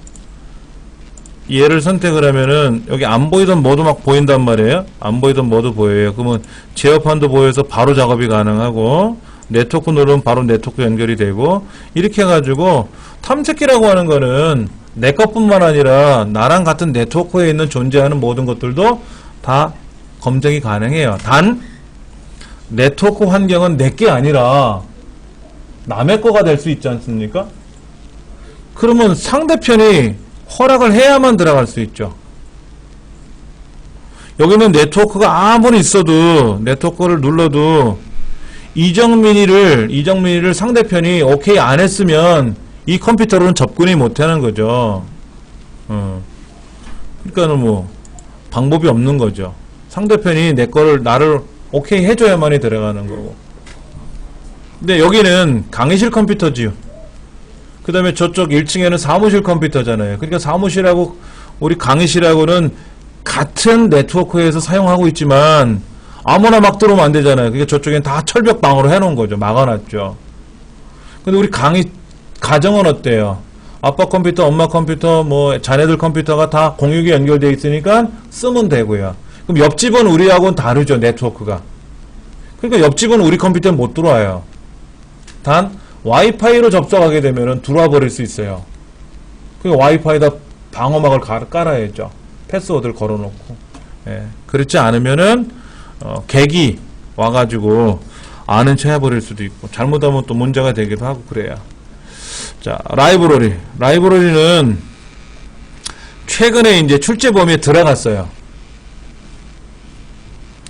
얘를 선택을 하면은 여기 안 보이던 모두 막 보인단 말이에요. 안 보이던 모두 보여요. 그러면 제어판도 보여서 바로 작업이 가능하고 네트워크 누르면 바로 네트워크 연결이 되고 이렇게 해가지고 탐색기라고 하는 거는 내 것뿐만 아니라 나랑 같은 네트워크에 있는 존재하는 모든 것들도 다 검색이 가능해요. 단 네트워크 환경은 내 게 아니라 남의 거가 될 수 있지 않습니까? 그러면 상대편이 허락을 해야만 들어갈 수 있죠. 여기는 네트워크가 아무리 있어도 네트워크를 눌러도 이정민이를 상대편이 오케이 안 했으면 이 컴퓨터로는 접근이 못하는 거죠. 그러니까는 뭐 방법이 없는 거죠. 상대편이 나를 오케이 해줘야만이 들어가는 거고. 근데 여기는 강의실 컴퓨터지요. 그 다음에 저쪽 1층에는 사무실 컴퓨터잖아요. 그러니까 사무실하고 우리 강의실하고는 같은 네트워크에서 사용하고 있지만 아무나 막 들어오면 안 되잖아요. 그러니까 저쪽엔 다 철벽방으로 해놓은 거죠. 막아놨죠. 근데 우리 가정은 어때요? 아빠 컴퓨터, 엄마 컴퓨터, 뭐 자네들 컴퓨터가 다 공유기 연결되어 있으니까 쓰면 되고요. 그럼 옆집은 우리하고는 다르죠. 네트워크가. 그러니까 옆집은 우리 컴퓨터에 못 들어와요. 단 와이파이로 접속하게 되면은 들어와 버릴 수 있어요. 그러니까 와이파이에다 방어막을 깔아야죠. 패스워드를 걸어놓고. 예. 그렇지 않으면은 객이 와가지고 아는 체 해버릴 수도 있고 잘못하면 또 문제가 되기도 하고 그래요. 자, 라이브러리는 최근에 이제 출제 범위에 들어갔어요.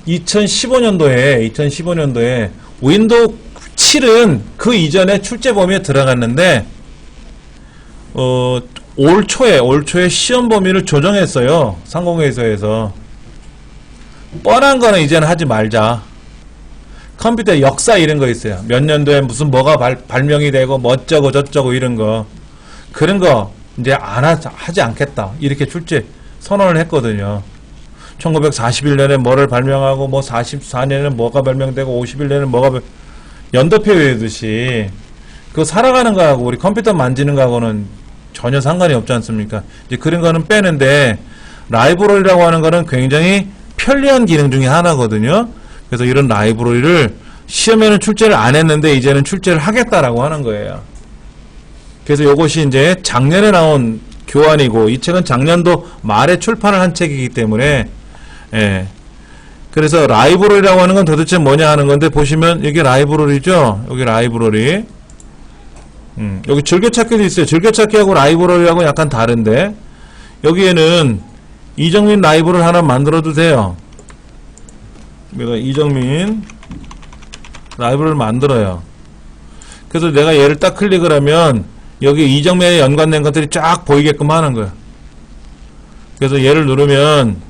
2015년도에 윈도우 7은 그 이전에 출제 범위에 들어갔는데 올 초에 시험 범위를 조정했어요. 상공회의소에서. 뻔한 거는 이제는 하지 말자. 컴퓨터 역사 이런 거 있어요. 몇 년도에 무슨 뭐가 발명이 되고 뭐 어쩌고 저쩌고 이런 거. 그런 거 이제 하지 않겠다. 이렇게 출제 선언을 했거든요. 1941년에 뭐를 발명하고 뭐 44년에 뭐가 발명되고 51년에 뭐가 연도표 외우듯이 그거 살아가는 거하고 우리 컴퓨터 만지는 거하고는 전혀 상관이 없지 않습니까? 이제 그런 거는 빼는데 라이브러리라고 하는 거는 굉장히 편리한 기능 중에 하나거든요. 그래서 이런 라이브러리를 시험에는 출제를 안 했는데 이제는 출제를 하겠다라고 하는 거예요. 그래서 이것이 이제 작년에 나온 교환이고 이 책은 작년도 말에 출판을 한 책이기 때문에 예. 그래서 라이브러리라고 하는 건 도대체 뭐냐 하는 건데 보시면 이게 라이브러리죠. 여기 라이브러리. 여기 즐겨찾기도 있어요. 즐겨찾기하고 라이브러리하고 약간 다른데 여기에는 이정민 라이브를 하나 만들어도 돼요. 내가 이정민 라이브를 만들어요. 그래서 내가 얘를 딱 클릭을 하면 여기 이정민에 연관된 것들이 쫙 보이게끔 하는 거예요. 그래서 얘를 누르면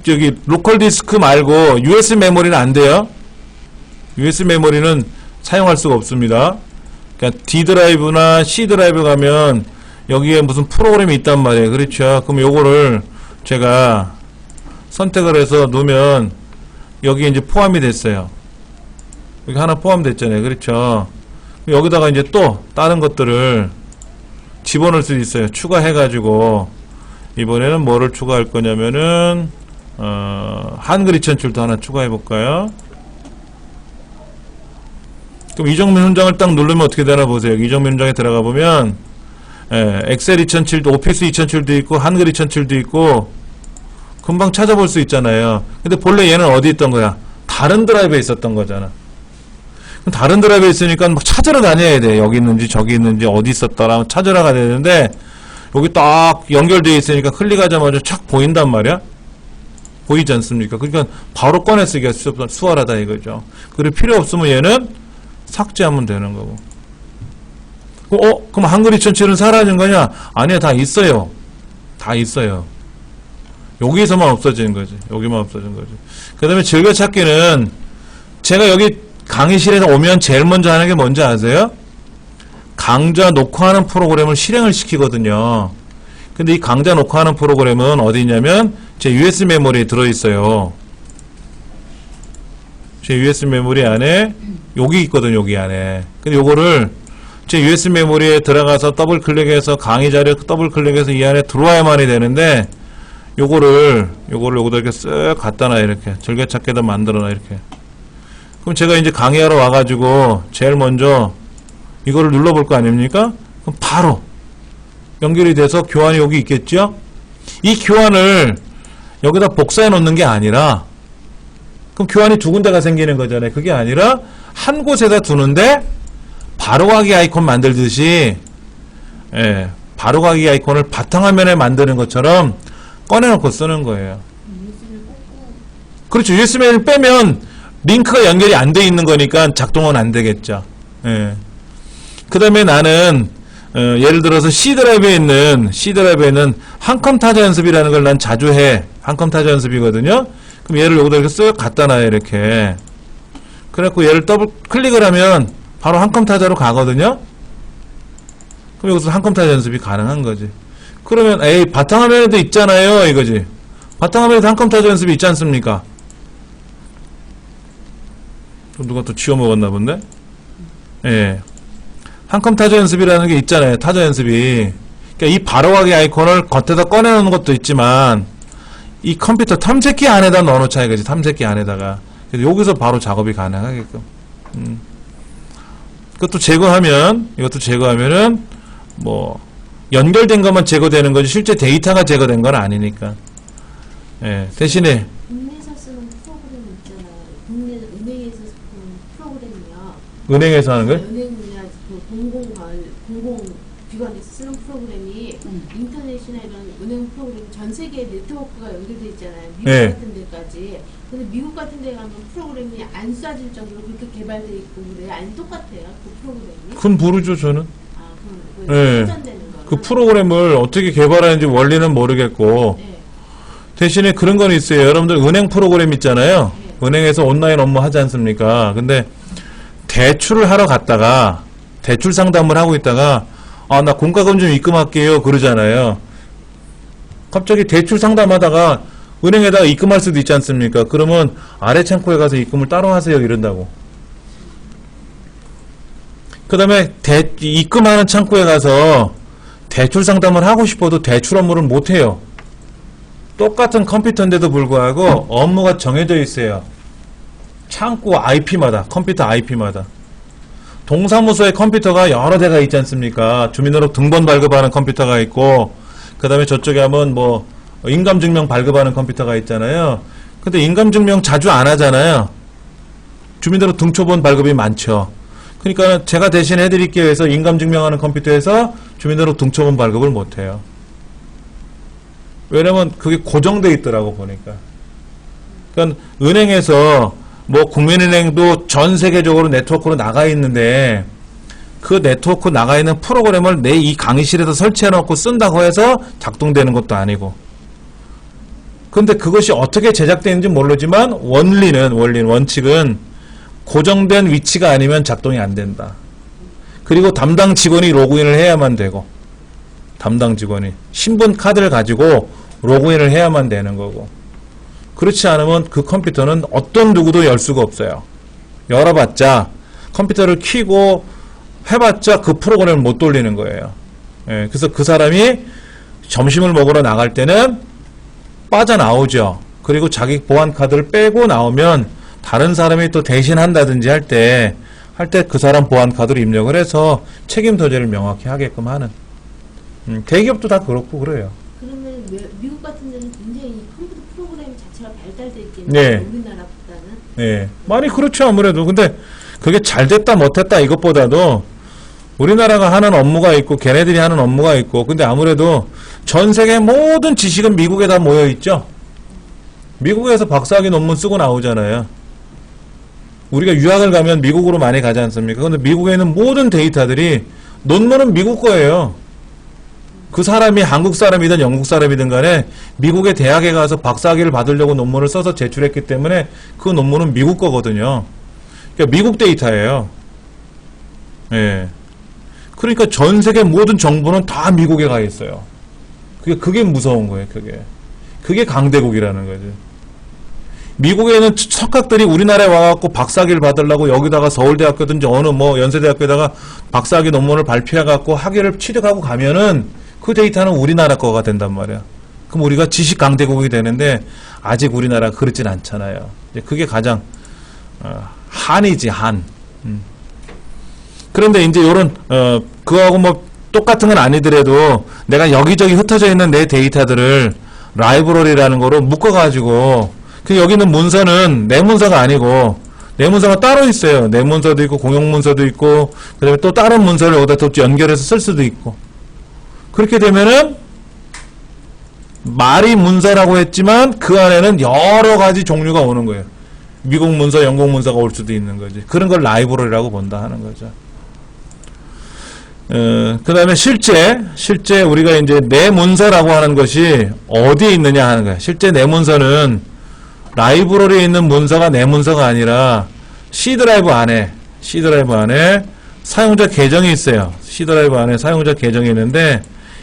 여기 로컬 디스크 말고 US 메모리는 안 돼요. US 메모리는 사용할 수가 없습니다. 그러니까 D 드라이브나 C 드라이브 가면 여기에 무슨 프로그램이 있단 말이에요. 그렇죠. 그럼 요거를 제가 선택을 해서 놓으면 여기에 이제 포함이 됐어요. 여기 하나 포함됐잖아요. 그렇죠. 여기다가 이제 또 다른 것들을 집어넣을 수 있어요. 추가해가지고 이번에는 뭐를 추가할 거냐면은 한글 이천출도 하나 추가해 볼까요? 그럼 이정민 훈장을 딱 누르면 어떻게 되나 보세요. 이정민 훈장에 들어가 보면 엑셀 2007도 오피스 2007도 있고 한글 2007도 있고 금방 찾아볼 수 있잖아요. 근데 본래 얘는 어디 있던 거야? 다른 드라이브에 있었던 거잖아. 그럼 다른 드라이브에 있으니까 막 찾으러 다녀야 돼. 여기 있는지 저기 있는지 어디 있었더라 찾으러 가야 되는데 여기 딱 연결되어 있으니까 클릭하자마자 착 보인단 말이야. 보이지 않습니까? 그러니까 바로 꺼내 쓰기가 수월하다 이거죠. 그리고 필요 없으면 얘는 삭제하면 되는 거고. 그럼 한글 2007은 사라진 거냐? 아니야, 다 있어요. 다 있어요. 여기서만 없어지는 거지. 여기만 없어진 거지. 그 다음에 즐겨찾기는 제가 여기 강의실에 오면 제일 먼저 하는 게 뭔지 아세요? 강좌 녹화하는 프로그램을 실행을 시키거든요. 근데 이 강좌 녹화하는 프로그램은 어디 있냐면 제 US 메모리에 들어있어요. 제 US 메모리 안에 여기 있거든요. 여기 안에. 근데 요거를 제 US 메모리에 들어가서 더블 클릭해서 강의 자료 더블 클릭해서 이 안에 들어와야만이 되는데 요거를 여기다 이렇게 쓱 갖다 놔 이렇게 즐겨찾기에다 만들어 놔 이렇게. 그럼 제가 이제 강의하러 와가지고 제일 먼저 이거를 눌러볼 거 아닙니까? 그럼 바로 연결이 돼서 교환이 여기 있겠죠? 이 교환을 여기다 복사해 놓는 게 아니라 그럼 교환이 두 군데가 생기는 거잖아요. 그게 아니라 한 곳에다 두는데 바로가기 아이콘 만들듯이 바로가기 아이콘을 바탕화면에 만드는 것처럼 꺼내놓고 쓰는 거예요. 그렇죠. USB를 빼면 링크가 연결이 안 돼 있는 거니까 작동은 안 되겠죠. 그 다음에 나는 예를 들어서 C 드라이브에 있는 한컴 타자 연습이라는 걸 난 자주 해. 한컴 타자 연습이거든요. 그럼 얘를 여기다 이렇게 쓱 갖다 놔요. 이렇게. 그래갖고 얘를 더블 클릭을 하면 바로 한컴 타자로 가거든요. 그럼 여기서 한컴 타자 연습이 가능한 거지. 그러면 바탕화면에도 있잖아요. 이거지. 바탕화면에도 한컴 타자 연습이 있지 않습니까? 누가 또 지워먹었나 본데? 예. 한컴 타자 연습이라는 게 있잖아요. 타자 연습이. 그러니까 이 바로가기 아이콘을 겉에다 꺼내놓는 것도 있지만 이 컴퓨터 탐색기 안에다 넣어놓자 이거지. 탐색기 안에다가. 그래서 여기서 바로 작업이 가능하게끔. 이것도 제거하면은 뭐 연결된 것만 제거되는 거지 실제 데이터가 제거된 건 아니니까. 예. 대신에 국내에서 쓰는 프로그램 있잖아요. 국내 은행에서 쓰는 프로그램이요. 은행에서 하는 거예요? 은행이나 공공기관에서 쓰는 프로그램이 인터넷이나 이런 은행 프로그램 전 세계 네트워크가 연결돼 있잖아요. 미국 네. 같은 데까지. 근데 미국 같은 데 가면 프로그램이 안 쏴질 정도로 그렇게 개발돼 있고 그래요. 아니 똑같아요. 그 프로그램이. 그건 모르죠 저는. 그럼 네. 선전되는 거. 그 프로그램을 어떻게 개발하는지 원리는 모르겠고 네. 대신에 그런 건 있어요. 여러분들 은행 프로그램 있잖아요. 은행에서 온라인 업무 하지 않습니까? 근데 대출을 하러 갔다가 대출 상담을 하고 있다가 나 공과금 좀 입금할게요 그러잖아요. 갑자기 대출 상담하다가 은행에다가 입금할 수도 있지 않습니까? 그러면 아래 창구에 가서 입금을 따로 하세요 이런다고. 그 다음에 입금하는 창구에 가서 대출 상담을 하고 싶어도 대출 업무를 못해요. 똑같은 컴퓨터인데도 불구하고 업무가 정해져 있어요. 창구 IP마다, 컴퓨터 IP마다. 동사무소에 컴퓨터가 여러 대가 있지 않습니까? 주민등록 등본 발급하는 컴퓨터가 있고, 그 다음에 저쪽에 하면 뭐 인감증명 발급하는 컴퓨터가 있잖아요. 근데 인감증명 자주 안 하잖아요. 주민등록 등초본 발급이 많죠. 그러니까 제가 대신 해드릴게요 해서 인감증명하는 컴퓨터에서 주민등록 등초본 발급을 못해요. 왜냐면 그게 고정되어 있더라고 보니까. 그러니까 은행에서 뭐 국민은행도 전 세계적으로 네트워크로 나가 있는데 그 네트워크 나가 있는 프로그램을 내 이 강의실에서 설치해 놓고 쓴다고 해서 작동되는 것도 아니고. 근데 그것이 어떻게 제작되는지 모르지만 원칙은 고정된 위치가 아니면 작동이 안 된다. 그리고 담당 직원이 로그인을 해야만 되고, 담당 직원이 신분 카드를 가지고 로그인을 해야만 되는 거고, 그렇지 않으면 그 컴퓨터는 어떤 누구도 열 수가 없어요. 열어봤자 컴퓨터를 켜고 해봤자 그 프로그램을 못 돌리는 거예요. 예, 그래서 그 사람이 점심을 먹으러 나갈 때는 빠져나오죠. 그리고 자기 보안 카드를 빼고 나오면 다른 사람이 또 대신 한다든지 할 때 그 사람 보안 카드를 입력을 해서 책임 소재를 명확히 하게끔 하는. 대기업도 다 그렇고 그래요. 그러면 미국 같은 데는 굉장히 컴퓨터 프로그램 자체가 발달되어 있겠네요. 네. 우리나라보다는. 네. 많이 그렇죠, 아무래도. 근데 그게 잘 됐다, 못했다, 이것보다도 우리나라가 하는 업무가 있고, 걔네들이 하는 업무가 있고, 근데 아무래도 전 세계 모든 지식은 미국에 다 모여있죠? 미국에서 박사학위 논문 쓰고 나오잖아요. 우리가 유학을 가면 미국으로 많이 가지 않습니까? 근데 미국에 있는 모든 데이터들이 논문은 미국 거예요. 그 사람이 한국 사람이든 영국 사람이든 간에 미국의 대학에 가서 박사학위를 받으려고 논문을 써서 제출했기 때문에 그 논문은 미국 거거든요. 그러니까 미국 데이터예요. 예. 그러니까 전 세계 모든 정보는 다 미국에 가 있어요. 그게 무서운 거예요, 그게. 그게 강대국이라는 거죠. 미국에 있는 석학들이 우리나라에 와갖고 박사학위를 받으려고 여기다가 서울대학교든지 어느 뭐 연세대학교에다가 박사학위 논문을 발표해갖고 학위를 취득하고 가면은 그 데이터는 우리나라 거가 된단 말이야. 그럼 우리가 지식 강대국이 되는데 아직 우리나라가 그렇진 않잖아요. 그게 가장 한이지, 한. 그런데 이제 요런 그거하고 뭐 똑같은 건 아니더라도 내가 여기저기 흩어져 있는 내 데이터들을 라이브러리라는 거로 묶어가지고 여기 있는 문서는 내 문서가 아니고 내 문서가 따로 있어요. 내 문서도 있고 공용 문서도 있고 그 다음에 또 다른 문서를 여기다 또 연결해서 쓸 수도 있고 그렇게 되면은 말이 문서라고 했지만 그 안에는 여러 가지 종류가 오는 거예요. 미국 문서, 영국 문서가 올 수도 있는 거지. 그런 걸 라이브러리라고 본다 하는 거죠. 그 다음에 실제 우리가 이제 내 문서라고 하는 것이 어디에 있느냐 하는 거야. 실제 내 문서는 라이브러리에 있는 문서가 내 문서가 아니라 C 드라이브 안에 사용자 계정이 있어요. C 드라이브 안에 사용자 계정이 있는데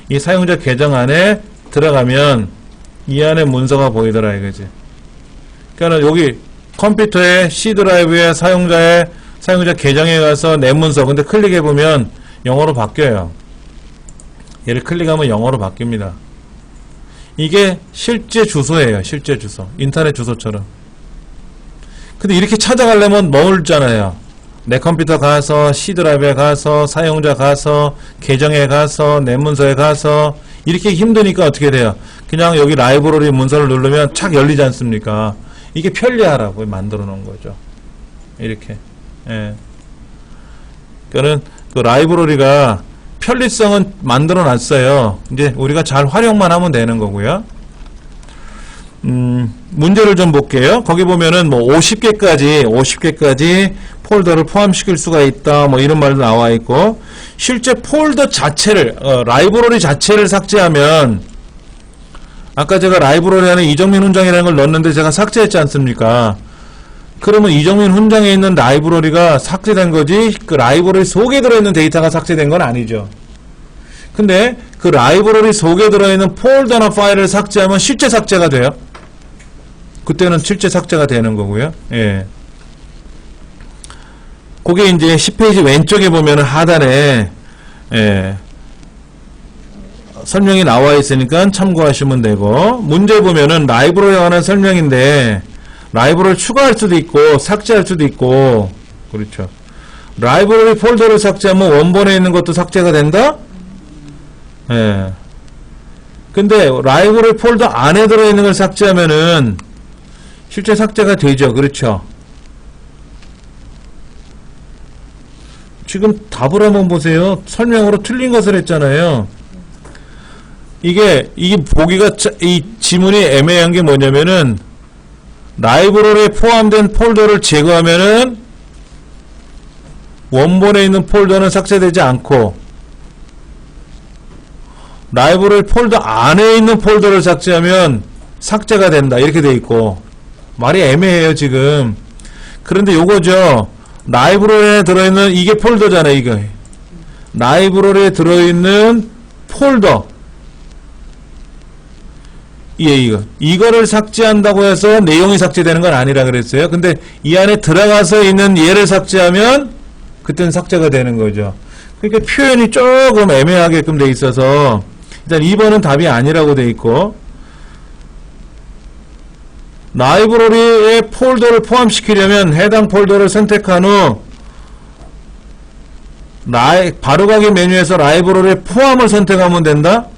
이 사용자 계정 안에 들어가면 이 안에 문서가 보이더라 이거지. 그러니까 여기 컴퓨터의 C 드라이브에 사용자 계정에 가서 내 문서 근데 클릭해 보면 영어로 바뀌어요. 얘를 클릭하면 영어로 바뀝니다. 이게 실제 주소예요. 실제 주소. 인터넷 주소처럼. 근데 이렇게 찾아가려면 멀잖아요. 내 컴퓨터 가서 C 드라이브에 가서 사용자 가서 계정에 가서 내 문서에 가서 이렇게 힘드니까 어떻게 돼요? 그냥 여기 라이브러리 문서를 누르면 착 열리지 않습니까? 이게 편리하라고 만들어 놓은 거죠. 이렇게. 예. 그러니까 그 라이브러리가 편리성은 만들어 놨어요. 이제 우리가 잘 활용만 하면 되는 거고요. 문제를 좀 볼게요. 거기 보면은 뭐 50개까지 폴더를 포함시킬 수가 있다. 뭐 이런 말도 나와 있고, 실제 폴더 자체를, 라이브러리 자체를 삭제하면, 아까 제가 라이브러리 안에 이정민 훈장이라는 걸 넣었는데 제가 삭제했지 않습니까? 그러면 이정민 훈장에 있는 라이브러리가 삭제된 거지 그 라이브러리 속에 들어있는 데이터가 삭제된 건 아니죠. 근데 그 라이브러리 속에 들어있는 폴더나 파일을 삭제하면 실제 삭제가 돼요. 그때는 실제 삭제가 되는 거고요. 예. 그게 이제 10페이지 왼쪽에 보면은 하단에 예. 설명이 나와 있으니까 참고하시면 되고, 문제 보면은 라이브러리에 관한 설명인데 라이브러리를 추가할 수도 있고 삭제할 수도 있고, 그렇죠. 라이브러리 폴더를 삭제하면 원본에 있는 것도 삭제가 된다? 예. 근데 라이브러리 폴더 안에 들어있는 걸 삭제하면은 실제 삭제가 되죠. 그렇죠. 지금 답을 한번 보세요. 설명으로 틀린 것을 했잖아요. 이게 보기가, 이 지문이 애매한 게 뭐냐면은, 라이브러리에 포함된 폴더를 제거하면은, 원본에 있는 폴더는 삭제되지 않고, 라이브러리 폴더 안에 있는 폴더를 삭제하면, 삭제가 된다. 이렇게 돼 있고, 말이 애매해요, 지금. 그런데 요거죠. 라이브러리에 들어있는, 이게 폴더잖아요, 이거. 라이브러리에 들어있는 폴더. 예, 이거를 삭제한다고 해서 내용이 삭제되는 건 아니라 그랬어요. 근데 이 안에 들어가서 있는 얘를 삭제하면 그때는 삭제가 되는 거죠. 그러니까 표현이 조금 애매하게끔 돼 있어서 일단 2번은 답이 아니라고 돼 있고, 라이브러리에 폴더를 포함시키려면 해당 폴더를 선택한 후 바로가기 메뉴에서 라이브러리에 포함을 선택하면 된다.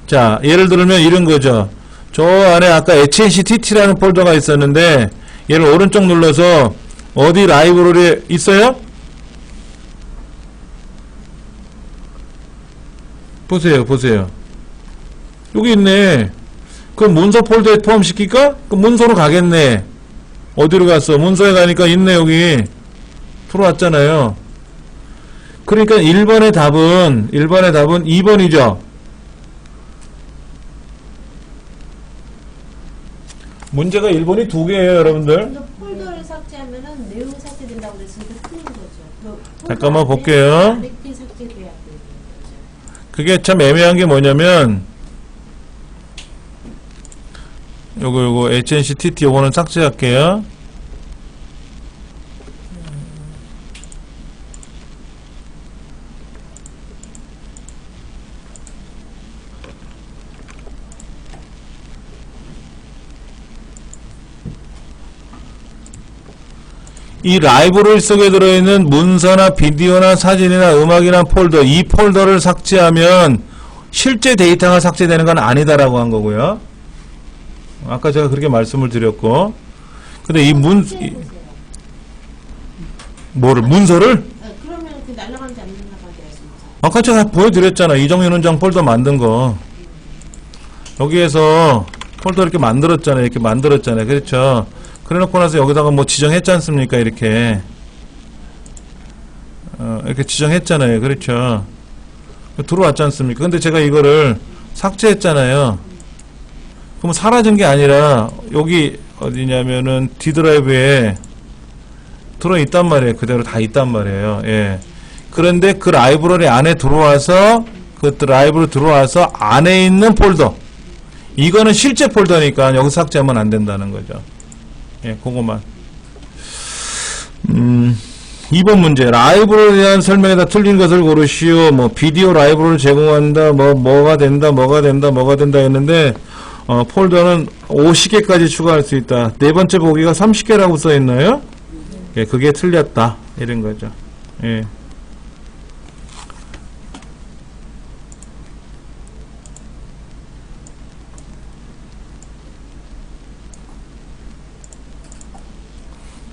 자, 예를 들면 이런 거죠. 저 안에 아까 HNCTT라는 폴더가 있었는데 얘를 오른쪽 눌러서 어디 라이브러리에 있어요? 보세요. 여기 있네. 그 문서 폴더에 포함시킬까? 그 문서로 가겠네. 어디로 갔어? 문서에 가니까 있네. 여기 들어왔잖아요. 그러니까 1번의 답은 2번이죠. 문제가 1번이 2개예요, 여러분들. 폴더를 삭제하면은 내용이 삭제된다고 그랬으니까 틀린 거죠. 잠깐만 볼게요. 안에 게 삭제돼야 되는 거죠. 그게 참 애매한 게 뭐냐면, 요거 HNCTT 요거는 삭제할게요. 이 라이브러리 속에 들어있는 문서나 비디오나 사진이나 음악이나 폴더, 이 폴더를 삭제하면 실제 데이터가 삭제되는 건 아니다라고 한 거고요. 아까 제가 그렇게 말씀을 드렸고, 근데 문서를? 그러면 그 날아가는지 안 날아가는지 알 수 있죠. 아까 제가 보여드렸잖아. 이정윤 원장 폴더 만든 거. 여기에서 폴더 이렇게 만들었잖아요. 그렇죠. 그래 놓고 나서 여기다가 뭐 지정했지 않습니까? 이렇게 지정했잖아요. 그렇죠. 들어왔지 않습니까? 근데 제가 이거를 삭제했잖아요. 그럼 사라진 게 아니라 여기 어디냐면은 D 드라이브에 들어있단 말이에요. 그대로 다 있단 말이에요. 예. 그런데 그 라이브러리 안에 들어와서 안에 있는 폴더, 이거는 실제 폴더니까 여기서 삭제하면 안 된다는 거죠. 예, 그거만. 2번 문제. 라이브러리에 대한 설명에다 틀린 것을 고르시오. 뭐 비디오 라이브러리를 제공한다. 뭐가 된다 했는데 폴더는 50개까지 추가할 수 있다. 네 번째 보기가 30개라고 써 있나요? 예, 그게 틀렸다. 이런 거죠. 예.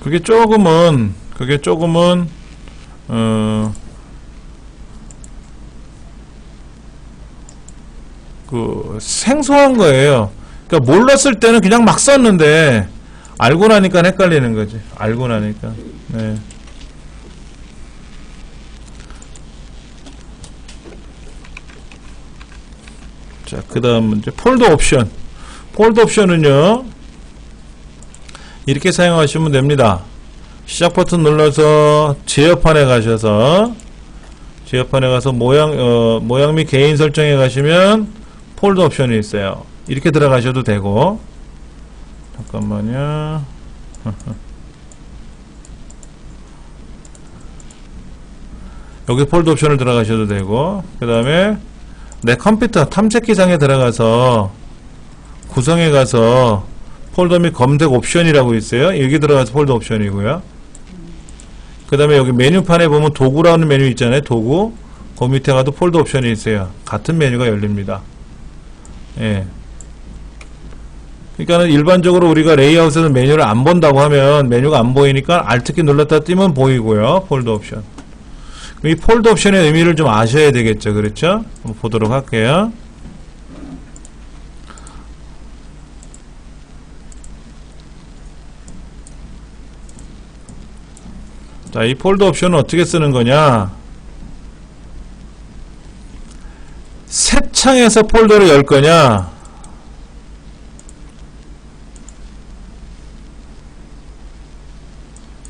그게 조금은 생소한 거예요. 그러니까 몰랐을 때는 그냥 막 썼는데 알고 나니까 헷갈리는 거지. 알고 나니까. 네. 자, 그 다음 문제. 폴더 옵션. 폴더 옵션은요, 이렇게 사용하시면 됩니다. 시작 버튼 눌러서 제어판에 가셔서 지역판에 가서 모양 및 개인 설정에 가시면 폴더 옵션이 있어요. 이렇게 들어가셔도 되고, 잠깐만요. 여기 폴더 옵션을 들어가셔도 되고, 그 다음에 내 컴퓨터 탐색기상에 들어가서 구성에 가서 폴더 및 검색 옵션이라고 있어요. 여기 들어가서 폴더 옵션이고요. 그 다음에 여기 메뉴판에 보면 도구라는 메뉴 있잖아요. 도구. 그 밑에 가도 폴더 옵션이 있어요. 같은 메뉴가 열립니다. 예. 그러니까는 일반적으로 우리가 레이아웃에서 메뉴를 안 본다고 하면 메뉴가 안 보이니까 Alt키 눌렀다 띄면 보이고요. 폴더 옵션. 이 폴더 옵션의 의미를 좀 아셔야 되겠죠. 그렇죠? 한번 보도록 할게요. 자, 이 폴더 옵션은 어떻게 쓰는 거냐? 새 창에서 폴더를 열 거냐?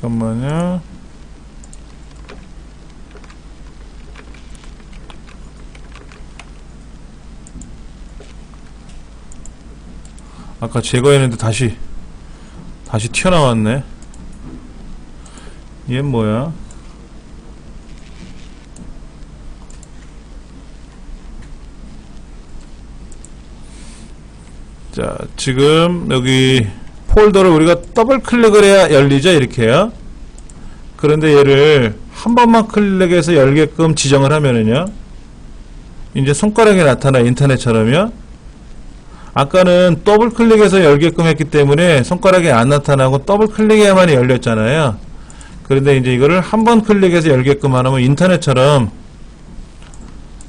잠깐만요. 아까 제거했는데 다시 튀어나왔네. 얘 뭐야? 자, 지금 여기 폴더를 우리가 더블 클릭을 해야 열리죠. 이렇게요. 그런데 얘를 한 번만 클릭해서 열게끔 지정을 하면은요, 이제 손가락이 나타나. 인터넷처럼요. 아까는 더블 클릭해서 열게끔 했기 때문에 손가락이 안 나타나고 더블 클릭해야만 열렸잖아요. 그런데 이제 이거를 한 번 클릭해서 열게끔 하면 인터넷처럼,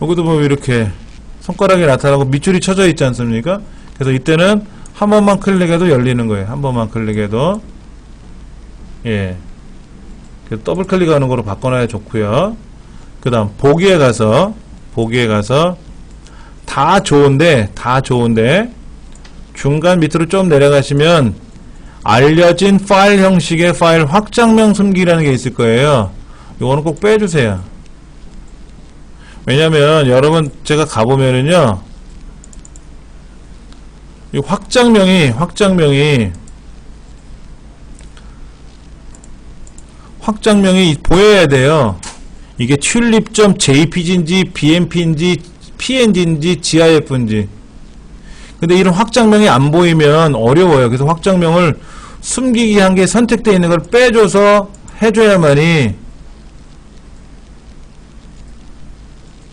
여기도 보면 이렇게 손가락이 나타나고 밑줄이 쳐져 있지 않습니까? 그래서 이때는 한 번만 클릭해도 열리는 거예요. 한 번만 클릭해도. 예. 그래서 더블 클릭하는 거로 바꿔놔야 좋고요. 그 다음 보기에 가서 다 좋은데 중간 밑으로 좀 내려가시면 알려진 파일 형식의 파일 확장명 숨기라는 게 있을 거예요. 이거는 꼭 빼주세요. 왜냐면 여러분 제가 가보면은요, 이 확장명이 보여야 돼요. 이게 튤립.jpg인지 bmp인지 png인지 gif인지. 근데 이런 확장명이 안 보이면 어려워요. 그래서 확장명을 숨기기 한 게 선택되어 있는 걸 빼줘서 해줘야만이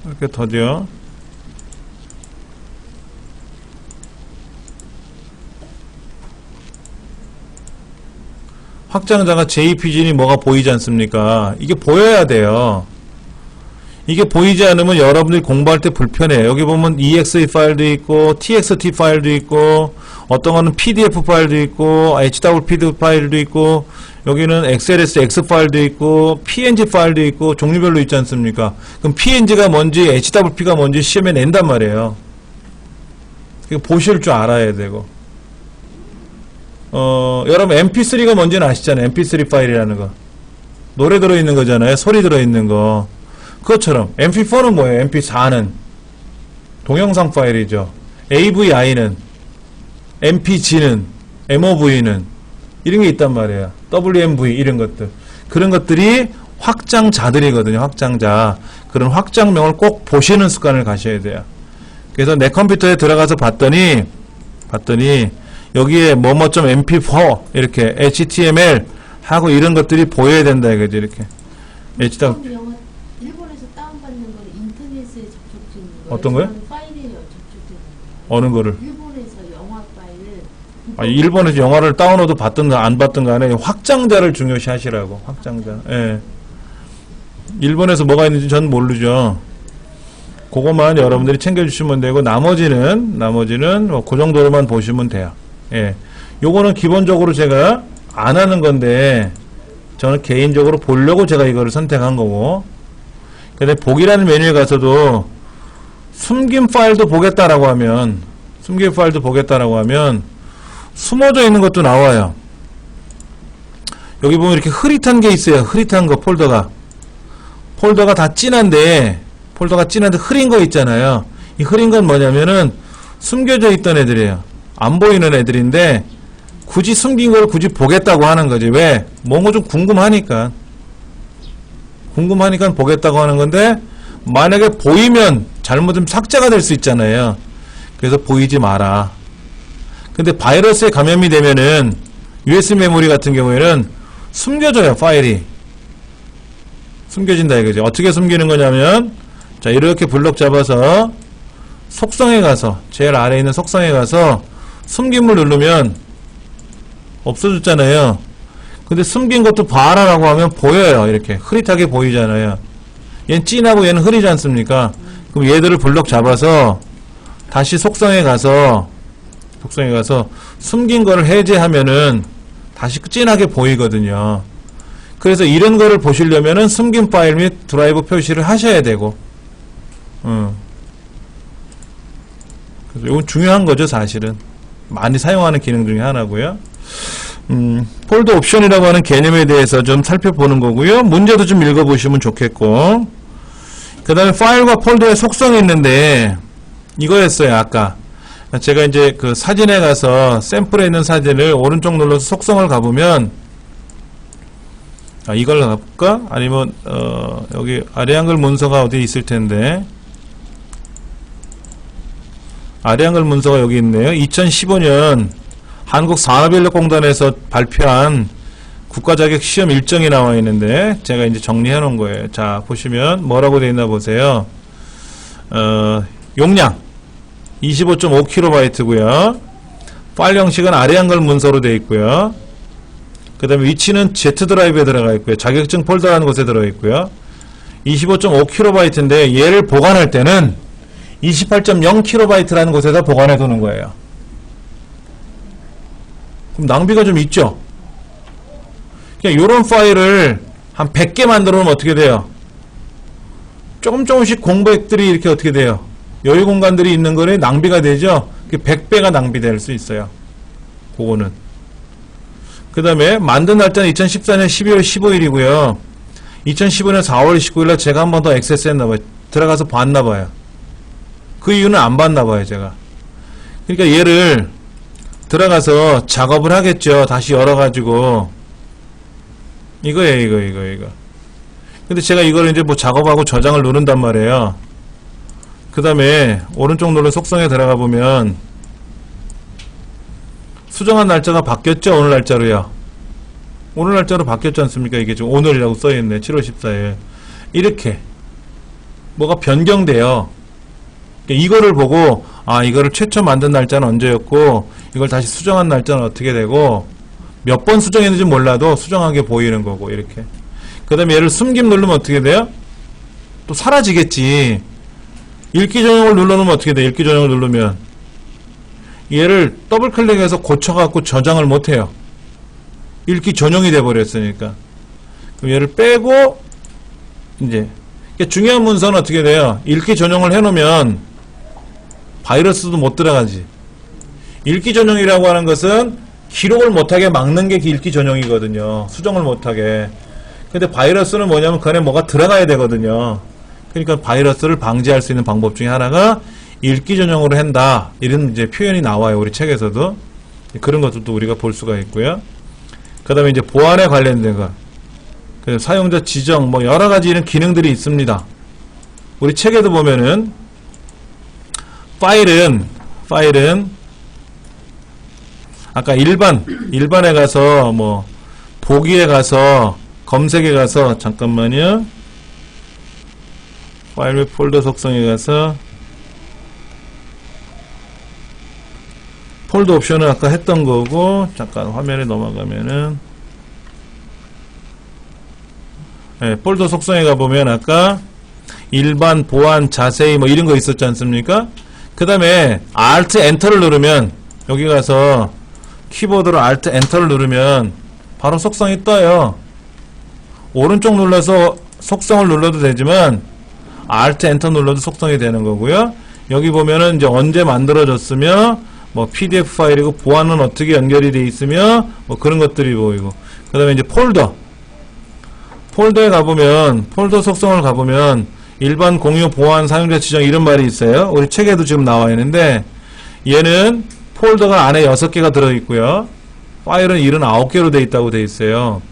이렇게 더디요. 확장자가 JPG니 뭐가 보이지 않습니까? 이게 보여야 돼요. 이게 보이지 않으면 여러분들이 공부할 때 불편해요. 여기 보면 EXE 파일도 있고 TXT 파일도 있고 어떤 거는 PDF 파일도 있고 HWPD 파일도 있고 여기는 XLS X 파일도 있고 PNG 파일도 있고 종류별로 있지 않습니까? 그럼 PNG가 뭔지 HWP가 뭔지 시험에 낸단 말이에요. 이거 보실 줄 알아야 되고. 여러분 MP3가 뭔지는 아시잖아요. MP3 파일이라는 거. 노래 들어있는 거잖아요. 소리 들어있는 거. 그것처럼 MP4는 뭐예요? MP4는 동영상 파일이죠. AVI는, MPG는, MOV는 이런 게 있단 말이에요. WMV 이런 것들. 그런 것들이 확장자들이거든요. 확장자. 그런 확장명을 꼭 보시는 습관을 가셔야 돼요. 그래서 내 컴퓨터에 들어가서 봤더니 여기에 뭐뭐.mp4 이렇게 HTML 하고 이런 것들이 보여야 된다 이거지. 이렇게 일본에서 다운받는 거는 인터넷에 접속되는 거예요. 어떤 거요? 파일에 접속되는 거예요. 어느 거를? 일본에서 영화 파일을. 아, 일본에서 영화를 다운로드 받든가 안 받든가 간에 확장자를 중요시 하시라고. 확장자. 예. 일본에서 뭐가 있는지 전 모르죠. 그것만 여러분들이 챙겨주시면 되고 나머지는 뭐 그 정도로만 보시면 돼요. 예. 요거는 기본적으로 제가 안 하는 건데 저는 개인적으로 보려고 제가 이거를 선택한 거고. 근데 보기라는 메뉴에 가서도 숨긴 파일도 보겠다라고 하면 숨어져 있는 것도 나와요. 여기 보면 이렇게 흐릿한 게 있어요. 흐릿한 거 폴더가 폴더가 다 진한데 흐린 거 있잖아요. 이 흐린 건 뭐냐면은 숨겨져 있던 애들이에요. 안 보이는 애들인데 굳이 숨긴 걸 굳이 보겠다고 하는 거지. 왜? 뭔가 좀 궁금하니까 보겠다고 하는 건데, 만약에 보이면 잘못하면 삭제가 될 수 있잖아요. 그래서 보이지 마라. 근데 바이러스에 감염이 되면은 USB 메모리 같은 경우에는 숨겨져요. 파일이 숨겨진다 이거죠. 어떻게 숨기는 거냐면, 자, 이렇게 블럭 잡아서 속성에 가서, 제일 아래에 있는 속성에 가서 숨김을 누르면 없어졌잖아요. 근데 숨긴 것도 봐라라고 하면 보여요. 이렇게 흐릿하게 보이잖아요. 얘는 진하고 얘는 흐리지 않습니까? 그럼 얘들을 블럭 잡아서 다시 속성에 가서 숨긴 거를 해제하면은 다시 진하게 보이거든요. 그래서 이런 거를 보시려면은 숨긴 파일 및 드라이브 표시를 하셔야 되고, 그래서 이건 중요한 거죠, 사실은. 많이 사용하는 기능 중에 하나고요. 폴더 옵션이라고 하는 개념에 대해서 좀 살펴보는 거고요. 문제도 좀 읽어보시면 좋겠고, 그 다음에 파일과 폴더의 속성이 있는데, 이거였어요, 아까. 제가 이제 그 사진에 가서 샘플에 있는 사진을 오른쪽 눌러서 속성을 가보면, 이걸 가볼까? 아니면, 여기 아래 한글 문서가 어디 있을 텐데, 아래 한글 문서가 여기 있네요. 2015년 한국산업인력공단에서 발표한 국가자격 시험 일정이 나와 있는데, 제가 이제 정리해 놓은 거예요. 자, 보시면 뭐라고 되어 있나 보세요. 용량 25.5kb고요. 파일 형식은 아래 한글 문서로 되어 있고요. 그 다음에 위치는 Z 드라이브에 들어가 있고요. 자격증 폴더라는 곳에 들어 있고요. 25.5kb인데 얘를 보관할 때는 28.0kb라는 곳에다 보관해 두는 거예요. 그럼 낭비가 좀 있죠? 그냥 요런 파일을 한 100개 만들어 놓으면 어떻게 돼요? 조금씩 공백들이 이렇게 어떻게 돼요? 여유 공간들이 있는 거에 낭비가 되죠? 100배가 낭비될 수 있어요. 그거는. 그 다음에 만든 날짜는 2014년 12월 15일이고요. 2015년 4월 29일날 제가 한 번 더 액세스 했나봐요. 들어가서 봤나봐요. 그 이유는 안 봤나봐요, 제가. 그러니까 얘를 들어가서 작업을 하겠죠. 다시 열어가지고. 이거예요, 이거. 근데 제가 이걸 이제 뭐 작업하고 저장을 누른단 말이에요. 그 다음에 오른쪽 눌러 속성에 들어가 보면 수정한 날짜가 바뀌었죠? 오늘 날짜로요. 오늘 날짜로 바뀌었지 않습니까? 이게 지금 오늘이라고 써있네. 7월 14일. 이렇게 뭐가 변경돼요. 이거를 보고, 이거를 최초 만든 날짜는 언제였고, 이걸 다시 수정한 날짜는 어떻게 되고, 몇 번 수정했는지 몰라도 수정하게 보이는 거고, 이렇게. 그 다음에 얘를 숨김 누르면 어떻게 돼요? 또 사라지겠지. 읽기 전용을 눌러놓으면 어떻게 돼? 읽기 전용을 누르면. 얘를 더블 클릭해서 고쳐갖고 저장을 못해요. 읽기 전용이 돼버렸으니까. 그럼 얘를 빼고, 이제. 중요한 문서는 어떻게 돼요? 읽기 전용을 해놓으면 바이러스도 못 들어가지. 읽기 전용이라고 하는 것은 기록을 못하게 막는 게 읽기 전용이거든요. 수정을 못하게. 근데 바이러스는 뭐냐면 그 안에 뭐가 들어가야 되거든요. 그러니까 바이러스를 방지할 수 있는 방법 중에 하나가 읽기 전용으로 한다. 이런 이제 표현이 나와요. 우리 책에서도. 그런 것들도 우리가 볼 수가 있고요. 그 다음에 이제 보안에 관련된 것. 그 사용자 지정, 뭐 여러 가지 이런 기능들이 있습니다. 우리 책에도 보면은 파일은 아까 일반에 가서 뭐 보기에 가서 검색에 가서 잠깐만요. 파일 및 폴더 속성에 가서 폴더 옵션은 아까 했던 거고, 잠깐 화면에 넘어가면은 폴더 속성에 가보면 아까 일반, 보안, 자세히 뭐 이런 거 있었지 않습니까? 그 다음에 Alt Enter를 누르면, 여기 가서 키보드로 Alt Enter를 누르면 바로 속성이 떠요. 오른쪽 눌러서 속성을 눌러도 되지만 Alt Enter 눌러도 속성이 되는 거고요. 여기 보면은 이제 언제 만들어졌으며, 뭐 PDF 파일이고 보안은 어떻게 연결이 돼 있으며, 뭐 그런 것들이 보이고, 그 다음에 이제 폴더에 가보면, 폴더 속성을 가보면, 일반 공유 보안 사용자 지정 이런 말이 있어요. 우리 책에도 지금 나와 있는데, 얘는 폴더가 안에 6개가 들어있고요. 파일은 79개로 되어 있다고 되어 있어요.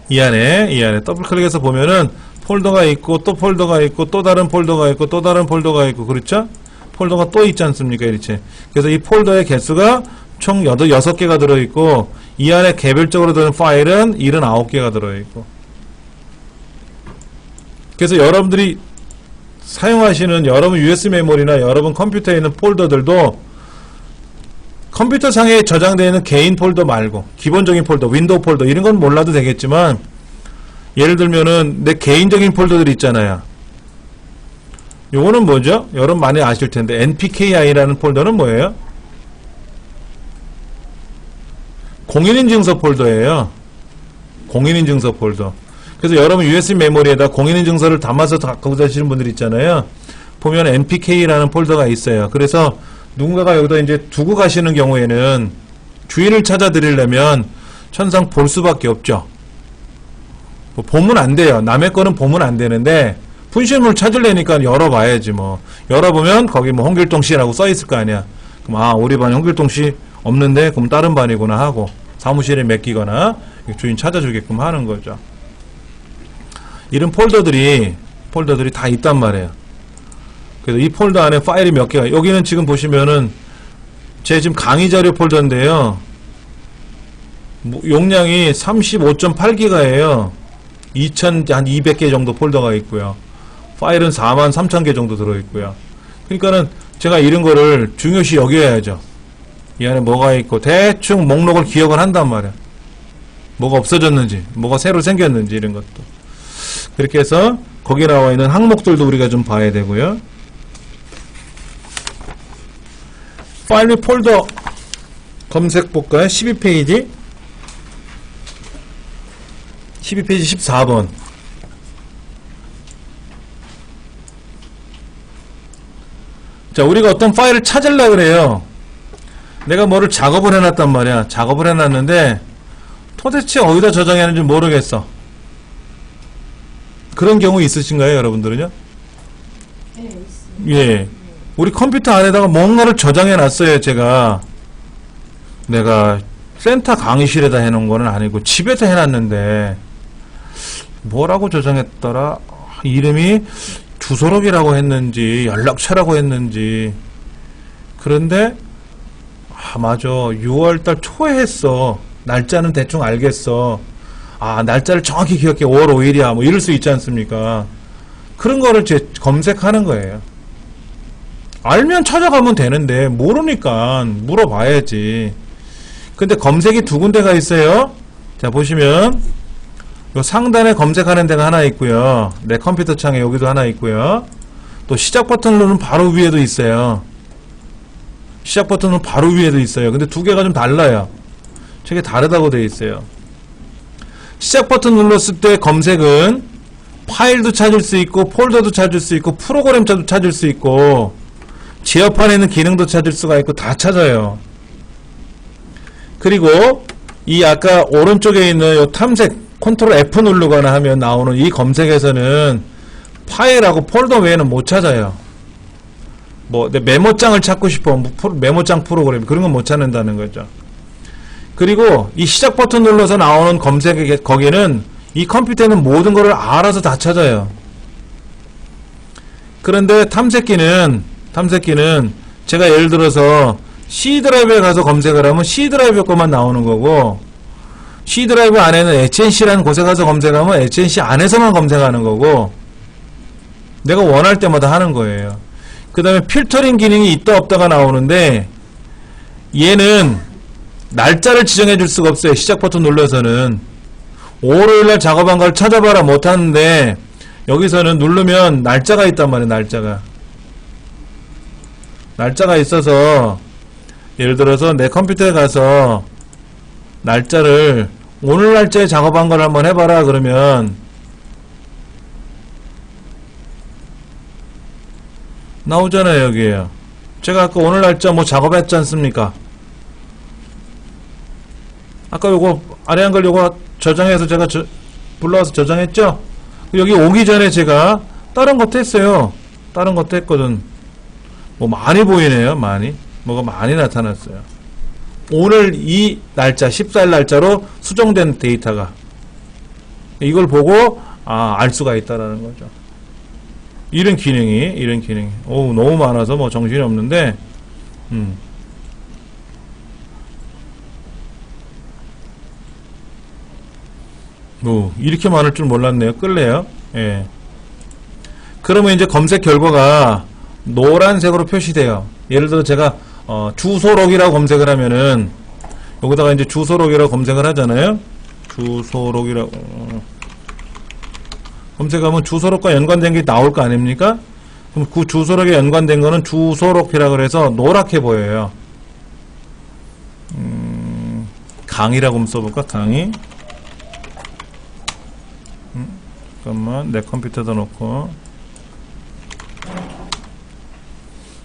이 안에 더블 클릭해서 보면은 폴더가 있고, 또 폴더가 있고, 또 다른 폴더가 있고, 또 다른 폴더가 있고, 그렇죠? 폴더가 또 있지 않습니까? 이렇게. 그래서 이 폴더의 개수가 총 6개가 들어있고, 이 안에 개별적으로 드는 파일은 79개가 들어있고. 그래서 여러분들이 사용하시는 여러분 USB 메모리나 여러분 컴퓨터에 있는 폴더들도 컴퓨터 상에 저장되어 있는 개인 폴더 말고 기본적인 폴더, 윈도우 폴더 이런 건 몰라도 되겠지만 예를 들면은 내 개인적인 폴더들 있잖아요. 요거는 뭐죠? 여러분 많이 아실 텐데 NPKI라는 폴더는 뭐예요? 공인인증서 폴더예요. 공인인증서 폴더. 그래서 여러분 USB 메모리에다 공인인증서를 담아서 갖고 다니시는 분들 있잖아요. 보면 NPK라는 폴더가 있어요. 그래서 누군가가 여기다 이제 두고 가시는 경우에는 주인을 찾아드리려면 천상 볼 수밖에 없죠. 뭐 보면 안 돼요. 남의 거는 보면 안 되는데 분실물 찾으려니까 열어봐야지 뭐. 열어보면 거기 뭐 홍길동 씨라고 써있을 거 아니야. 그럼 아 우리 반 홍길동 씨 없는데 그럼 다른 반이구나 하고 사무실에 맡기거나 주인 찾아주게끔 하는 거죠. 이런 폴더들이 다 있단 말이에요. 그래서 이 폴더 안에 파일이 몇 개가, 여기는 지금 보시면은 제 지금 강의 자료 폴더인데요. 용량이 35.8기가예요. 2,200개 정도 폴더가 있고요. 파일은 43,000개 정도 들어있고요. 그러니까는 제가 이런 거를 중요시 여겨야죠. 이 안에 뭐가 있고 대충 목록을 기억을 한단 말이야. 뭐가 없어졌는지, 뭐가 새로 생겼는지 이런 것도. 그렇게 해서 거기에 나와 있는 항목들도 우리가 좀 봐야 되고요. 파일 및 폴더 검색 볼까요? 12페이지 14번. 자, 우리가 어떤 파일을 찾으려고 그래요. 내가 뭐를 작업을 해놨단 말이야. 작업을 해놨는데 도대체 어디다 저장했는지 모르겠어. 그런 경우 있으신가요, 여러분들은요? 네, 있습니다. 예. 우리 컴퓨터 안에다가 뭔가를 저장해놨어요, 제가. 내가 센터 강의실에다 해놓은 거는 아니고 집에서 해놨는데 뭐라고 저장했더라? 이름이 주소록이라고 했는지 연락처라고 했는지. 그런데 아 맞아 6월달 초에 했어. 날짜는 대충 알겠어. 아 날짜를 정확히 기억해. 5월 5일이야 뭐 이럴 수 있지 않습니까? 그런 거를 검색하는 거예요. 알면 찾아가면 되는데 모르니까 물어봐야지. 근데 검색이 두 군데가 있어요. 자 보시면 요 상단에 검색하는 데가 하나 있고요. 내 컴퓨터 창에 여기도 하나 있고요. 또 시작 버튼은 바로 위에도 있어요. 시작 버튼은 바로 위에도 있어요. 근데 두 개가 좀 달라요. 저게 다르다고 되어 있어요. 시작 버튼 눌렀을 때 검색은 파일도 찾을 수 있고 폴더도 찾을 수 있고 프로그램도 찾을 수 있고 제어판에 있는 기능도 찾을 수가 있고 다 찾아요. 그리고 이 아까 오른쪽에 있는 요 탐색 컨트롤 F 누르거나 하면 나오는 이 검색에서는 파일하고 폴더 외에는 못 찾아요. 뭐 내 메모장을 찾고 싶어. 메모장 프로그램 그런 건 못 찾는다는 거죠. 그리고 이 시작 버튼 눌러서 나오는 검색에 거기는 이 컴퓨터에는 모든 것을 알아서 다 찾아요. 그런데 탐색기는 제가 예를 들어서 C 드라이브에 가서 검색을 하면 C 드라이브 것만 나오는 거고 C 드라이브 안에는 HNC라는 곳에 가서 검색하면 HNC 안에서만 검색하는 거고 내가 원할 때마다 하는 거예요. 그 다음에 필터링 기능이 있다 없다가 나오는데 얘는 날짜를 지정해 줄 수가 없어요. 시작 버튼 눌러서는 5월 5일날 작업한 걸 찾아봐라 못하는데 여기서는 누르면 날짜가 있단 말이에요. 날짜가 있어서 예를 들어서 내 컴퓨터에 가서 날짜를 오늘 날짜에 작업한 걸 한번 해봐라 그러면 나오잖아요. 여기에요. 제가 아까 오늘 날짜 뭐 작업했지 않습니까? 아까 요거 아래 한글 요거 저장해서 제가 불러와서 저장했죠? 여기 오기 전에 제가 다른 것도 했어요. 다른 것도 했거든. 뭐 많이 보이네요. 많이. 뭐가 많이 나타났어요. 오늘 이 날짜 14일 날짜로 수정된 데이터가 이걸 보고 알 수가 있다라는 거죠. 이런 기능이 너무 많아서 뭐 정신이 없는데 이렇게 많을 줄 몰랐네요. 끌래요. 예. 그러면 이제 검색 결과가 노란색으로 표시돼요. 예를 들어 제가 주소록이라고 검색을 하면은 여기다가 이제 주소록이라고 검색을 하잖아요. 주소록이라고 검색하면 주소록과 연관된 게 나올 거 아닙니까? 그럼 그 주소록에 연관된 거는 주소록이라 그래서 노랗게 보여요. 강의라고 한번 써볼까? 강의. 잠깐만 내 컴퓨터도 놓고.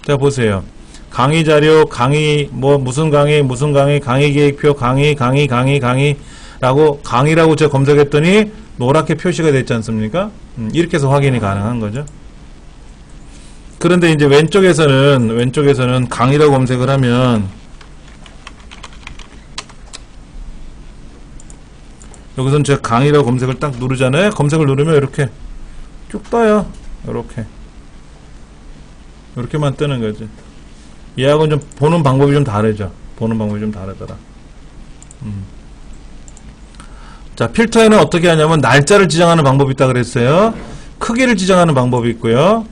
자 보세요. 강의 자료, 강의 무슨 강의, 강의 계획표, 강의라고 강의라고 제가 검색했더니 노랗게 표시가 됐지 않습니까? 이렇게 해서 확인이 가능한 거죠. 그런데 이제 왼쪽에서는 강의라고 검색을 하면 여기서는 제가 강의라고 검색을 딱 누르잖아요. 검색을 누르면 이렇게 쭉 떠요. 이렇게만 뜨는 거지. 얘하고는 좀 보는 방법이 좀 다르죠. 보는 방법이 좀 다르더라. 자, 필터에는 어떻게 하냐면 날짜를 지정하는 방법이 있다 그랬어요. 크기를 지정하는 방법이 있고요.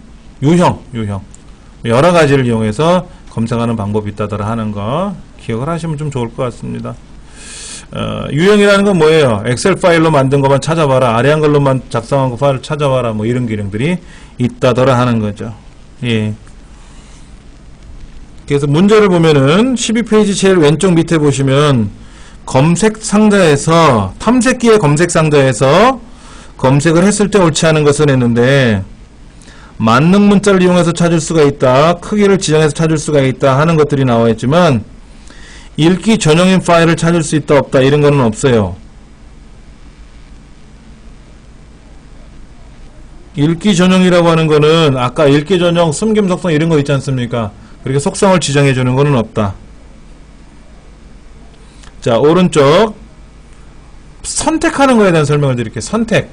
유형 여러 가지를 이용해서 검색하는 방법이 있다더라 하는 거 기억을 하시면 좀 좋을 것 같습니다. 유형이라는 건 뭐예요? 엑셀 파일로 만든 것만 찾아봐라. 아래한 걸로만 작성한 거 파일을 찾아봐라. 뭐 이런 기능들이 있다더라 하는 거죠. 예. 그래서 문제를 보면은 12페이지 제일 왼쪽 밑에 보시면 검색 상자에서 탐색기의 검색 상자에서 검색을 했을 때 옳지 않은 것을 했는데 만능 문자를 이용해서 찾을 수가 있다. 크기를 지정해서 찾을 수가 있다 하는 것들이 나와 있지만 읽기 전용인 파일을 찾을 수 있다 없다 이런 거는 없어요. 읽기 전용이라고 하는 거는 아까 읽기 전용, 숨김 속성 이런 거 있지 않습니까? 그렇게 속성을 지정해 주는 거는 없다. 자, 오른쪽 선택하는 거에 대한 설명을 드릴게요. 선택.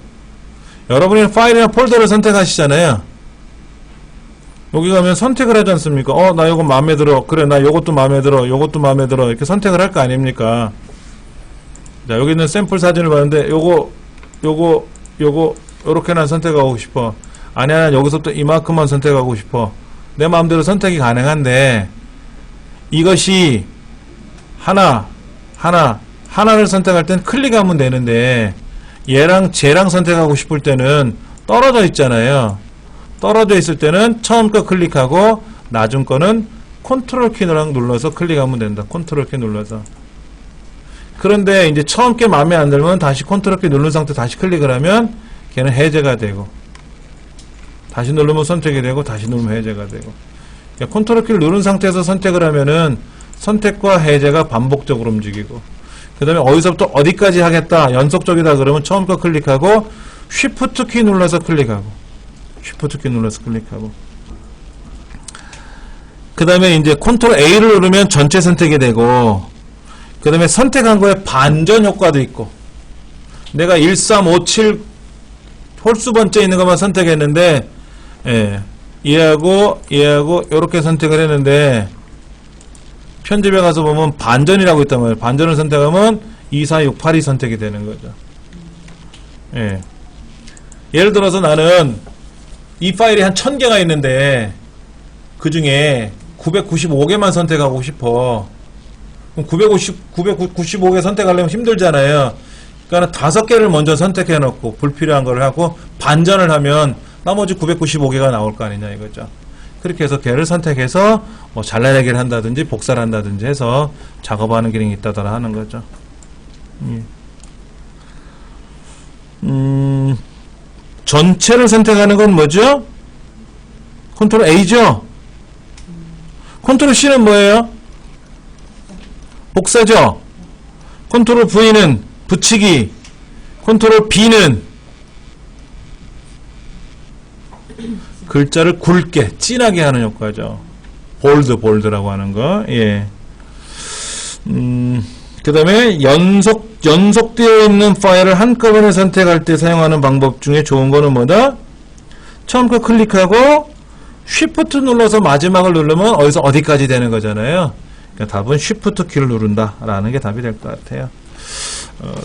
여러분이 파일이나 폴더를 선택하시잖아요. 여기 가면 선택을 하지 않습니까? 나 요거 마음에 들어. 그래, 나 요것도 마음에 들어. 요것도 마음에 들어. 이렇게 선택을 할 거 아닙니까? 자, 여기 있는 샘플 사진을 봤는데 요거 요렇게 난 선택하고 싶어. 아니야, 여기서부터 이만큼만 선택하고 싶어. 내 마음대로 선택이 가능한데 이것이 하나를 선택할 땐 클릭하면 되는데 얘랑 쟤랑 선택하고 싶을 때는 떨어져 있잖아요. 떨어져 있을 때는 처음 거 클릭하고 나중 거는 컨트롤 키랑 눌러서 클릭하면 된다. 컨트롤 키 눌러서. 그런데 이제 처음 게 마음에 안 들면 다시 컨트롤 키 누른 상태 다시 클릭을 하면 걔는 해제가 되고 다시 누르면 선택이 되고 다시 누르면 해제가 되고. 그러니까 컨트롤 키를 누른 상태에서 선택을 하면은 선택과 해제가 반복적으로 움직이고 그 다음에 어디서부터 어디까지 하겠다 연속적이다 그러면 처음 거 클릭하고 쉬프트 키 눌러서 클릭하고 쉬프트 키 눌러서 클릭하고 그 다음에 이제 컨트롤 A를 누르면 전체 선택이 되고 그 다음에 선택한 거에 반전 효과도 있고 내가 1357 홀수 번째 있는 것만 선택했는데 얘하고 이렇게 선택을 했는데 편집에 가서 보면 반전이라고 있단 말이에요. 반전을 선택하면 2468이 선택이 되는 거죠. 예를 들어서 나는 이 파일이 한 1000개가 있는데 그 중에 995개만 선택하고 싶어. 그럼 995개 선택하려면 힘들잖아요. 그러니까 5개를 먼저 선택해 놓고 불필요한 걸 하고 반전을 하면 나머지 995개가 나올 거 아니냐 이거죠. 그렇게 해서 걔를 선택해서 뭐 잘라내기를 한다든지 복사를 한다든지 해서 작업하는 기능이 있다더라 하는 거죠. 전체를 선택하는 건 뭐죠? 컨트롤 A죠? 컨트롤 C는 뭐예요? 복사죠? 컨트롤 V는 붙이기. 컨트롤 B는 글자를 굵게, 진하게 하는 효과죠. 볼드라고 하는 거. 예. 그 다음에 연속되어 있는 파일을 한꺼번에 선택할 때 사용하는 방법 중에 좋은 거는 뭐다? 처음 거 클릭하고 Shift 눌러서 마지막을 누르면 어디서 어디까지 되는 거잖아요. 그러니까 답은 Shift 키를 누른다 라는 게 답이 될 것 같아요.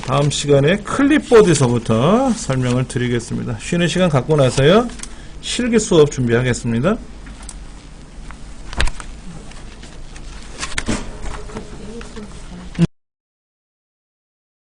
다음 시간에 클립보드에서부터 설명을 드리겠습니다. 쉬는 시간 갖고 나서요 실기 수업 준비하겠습니다.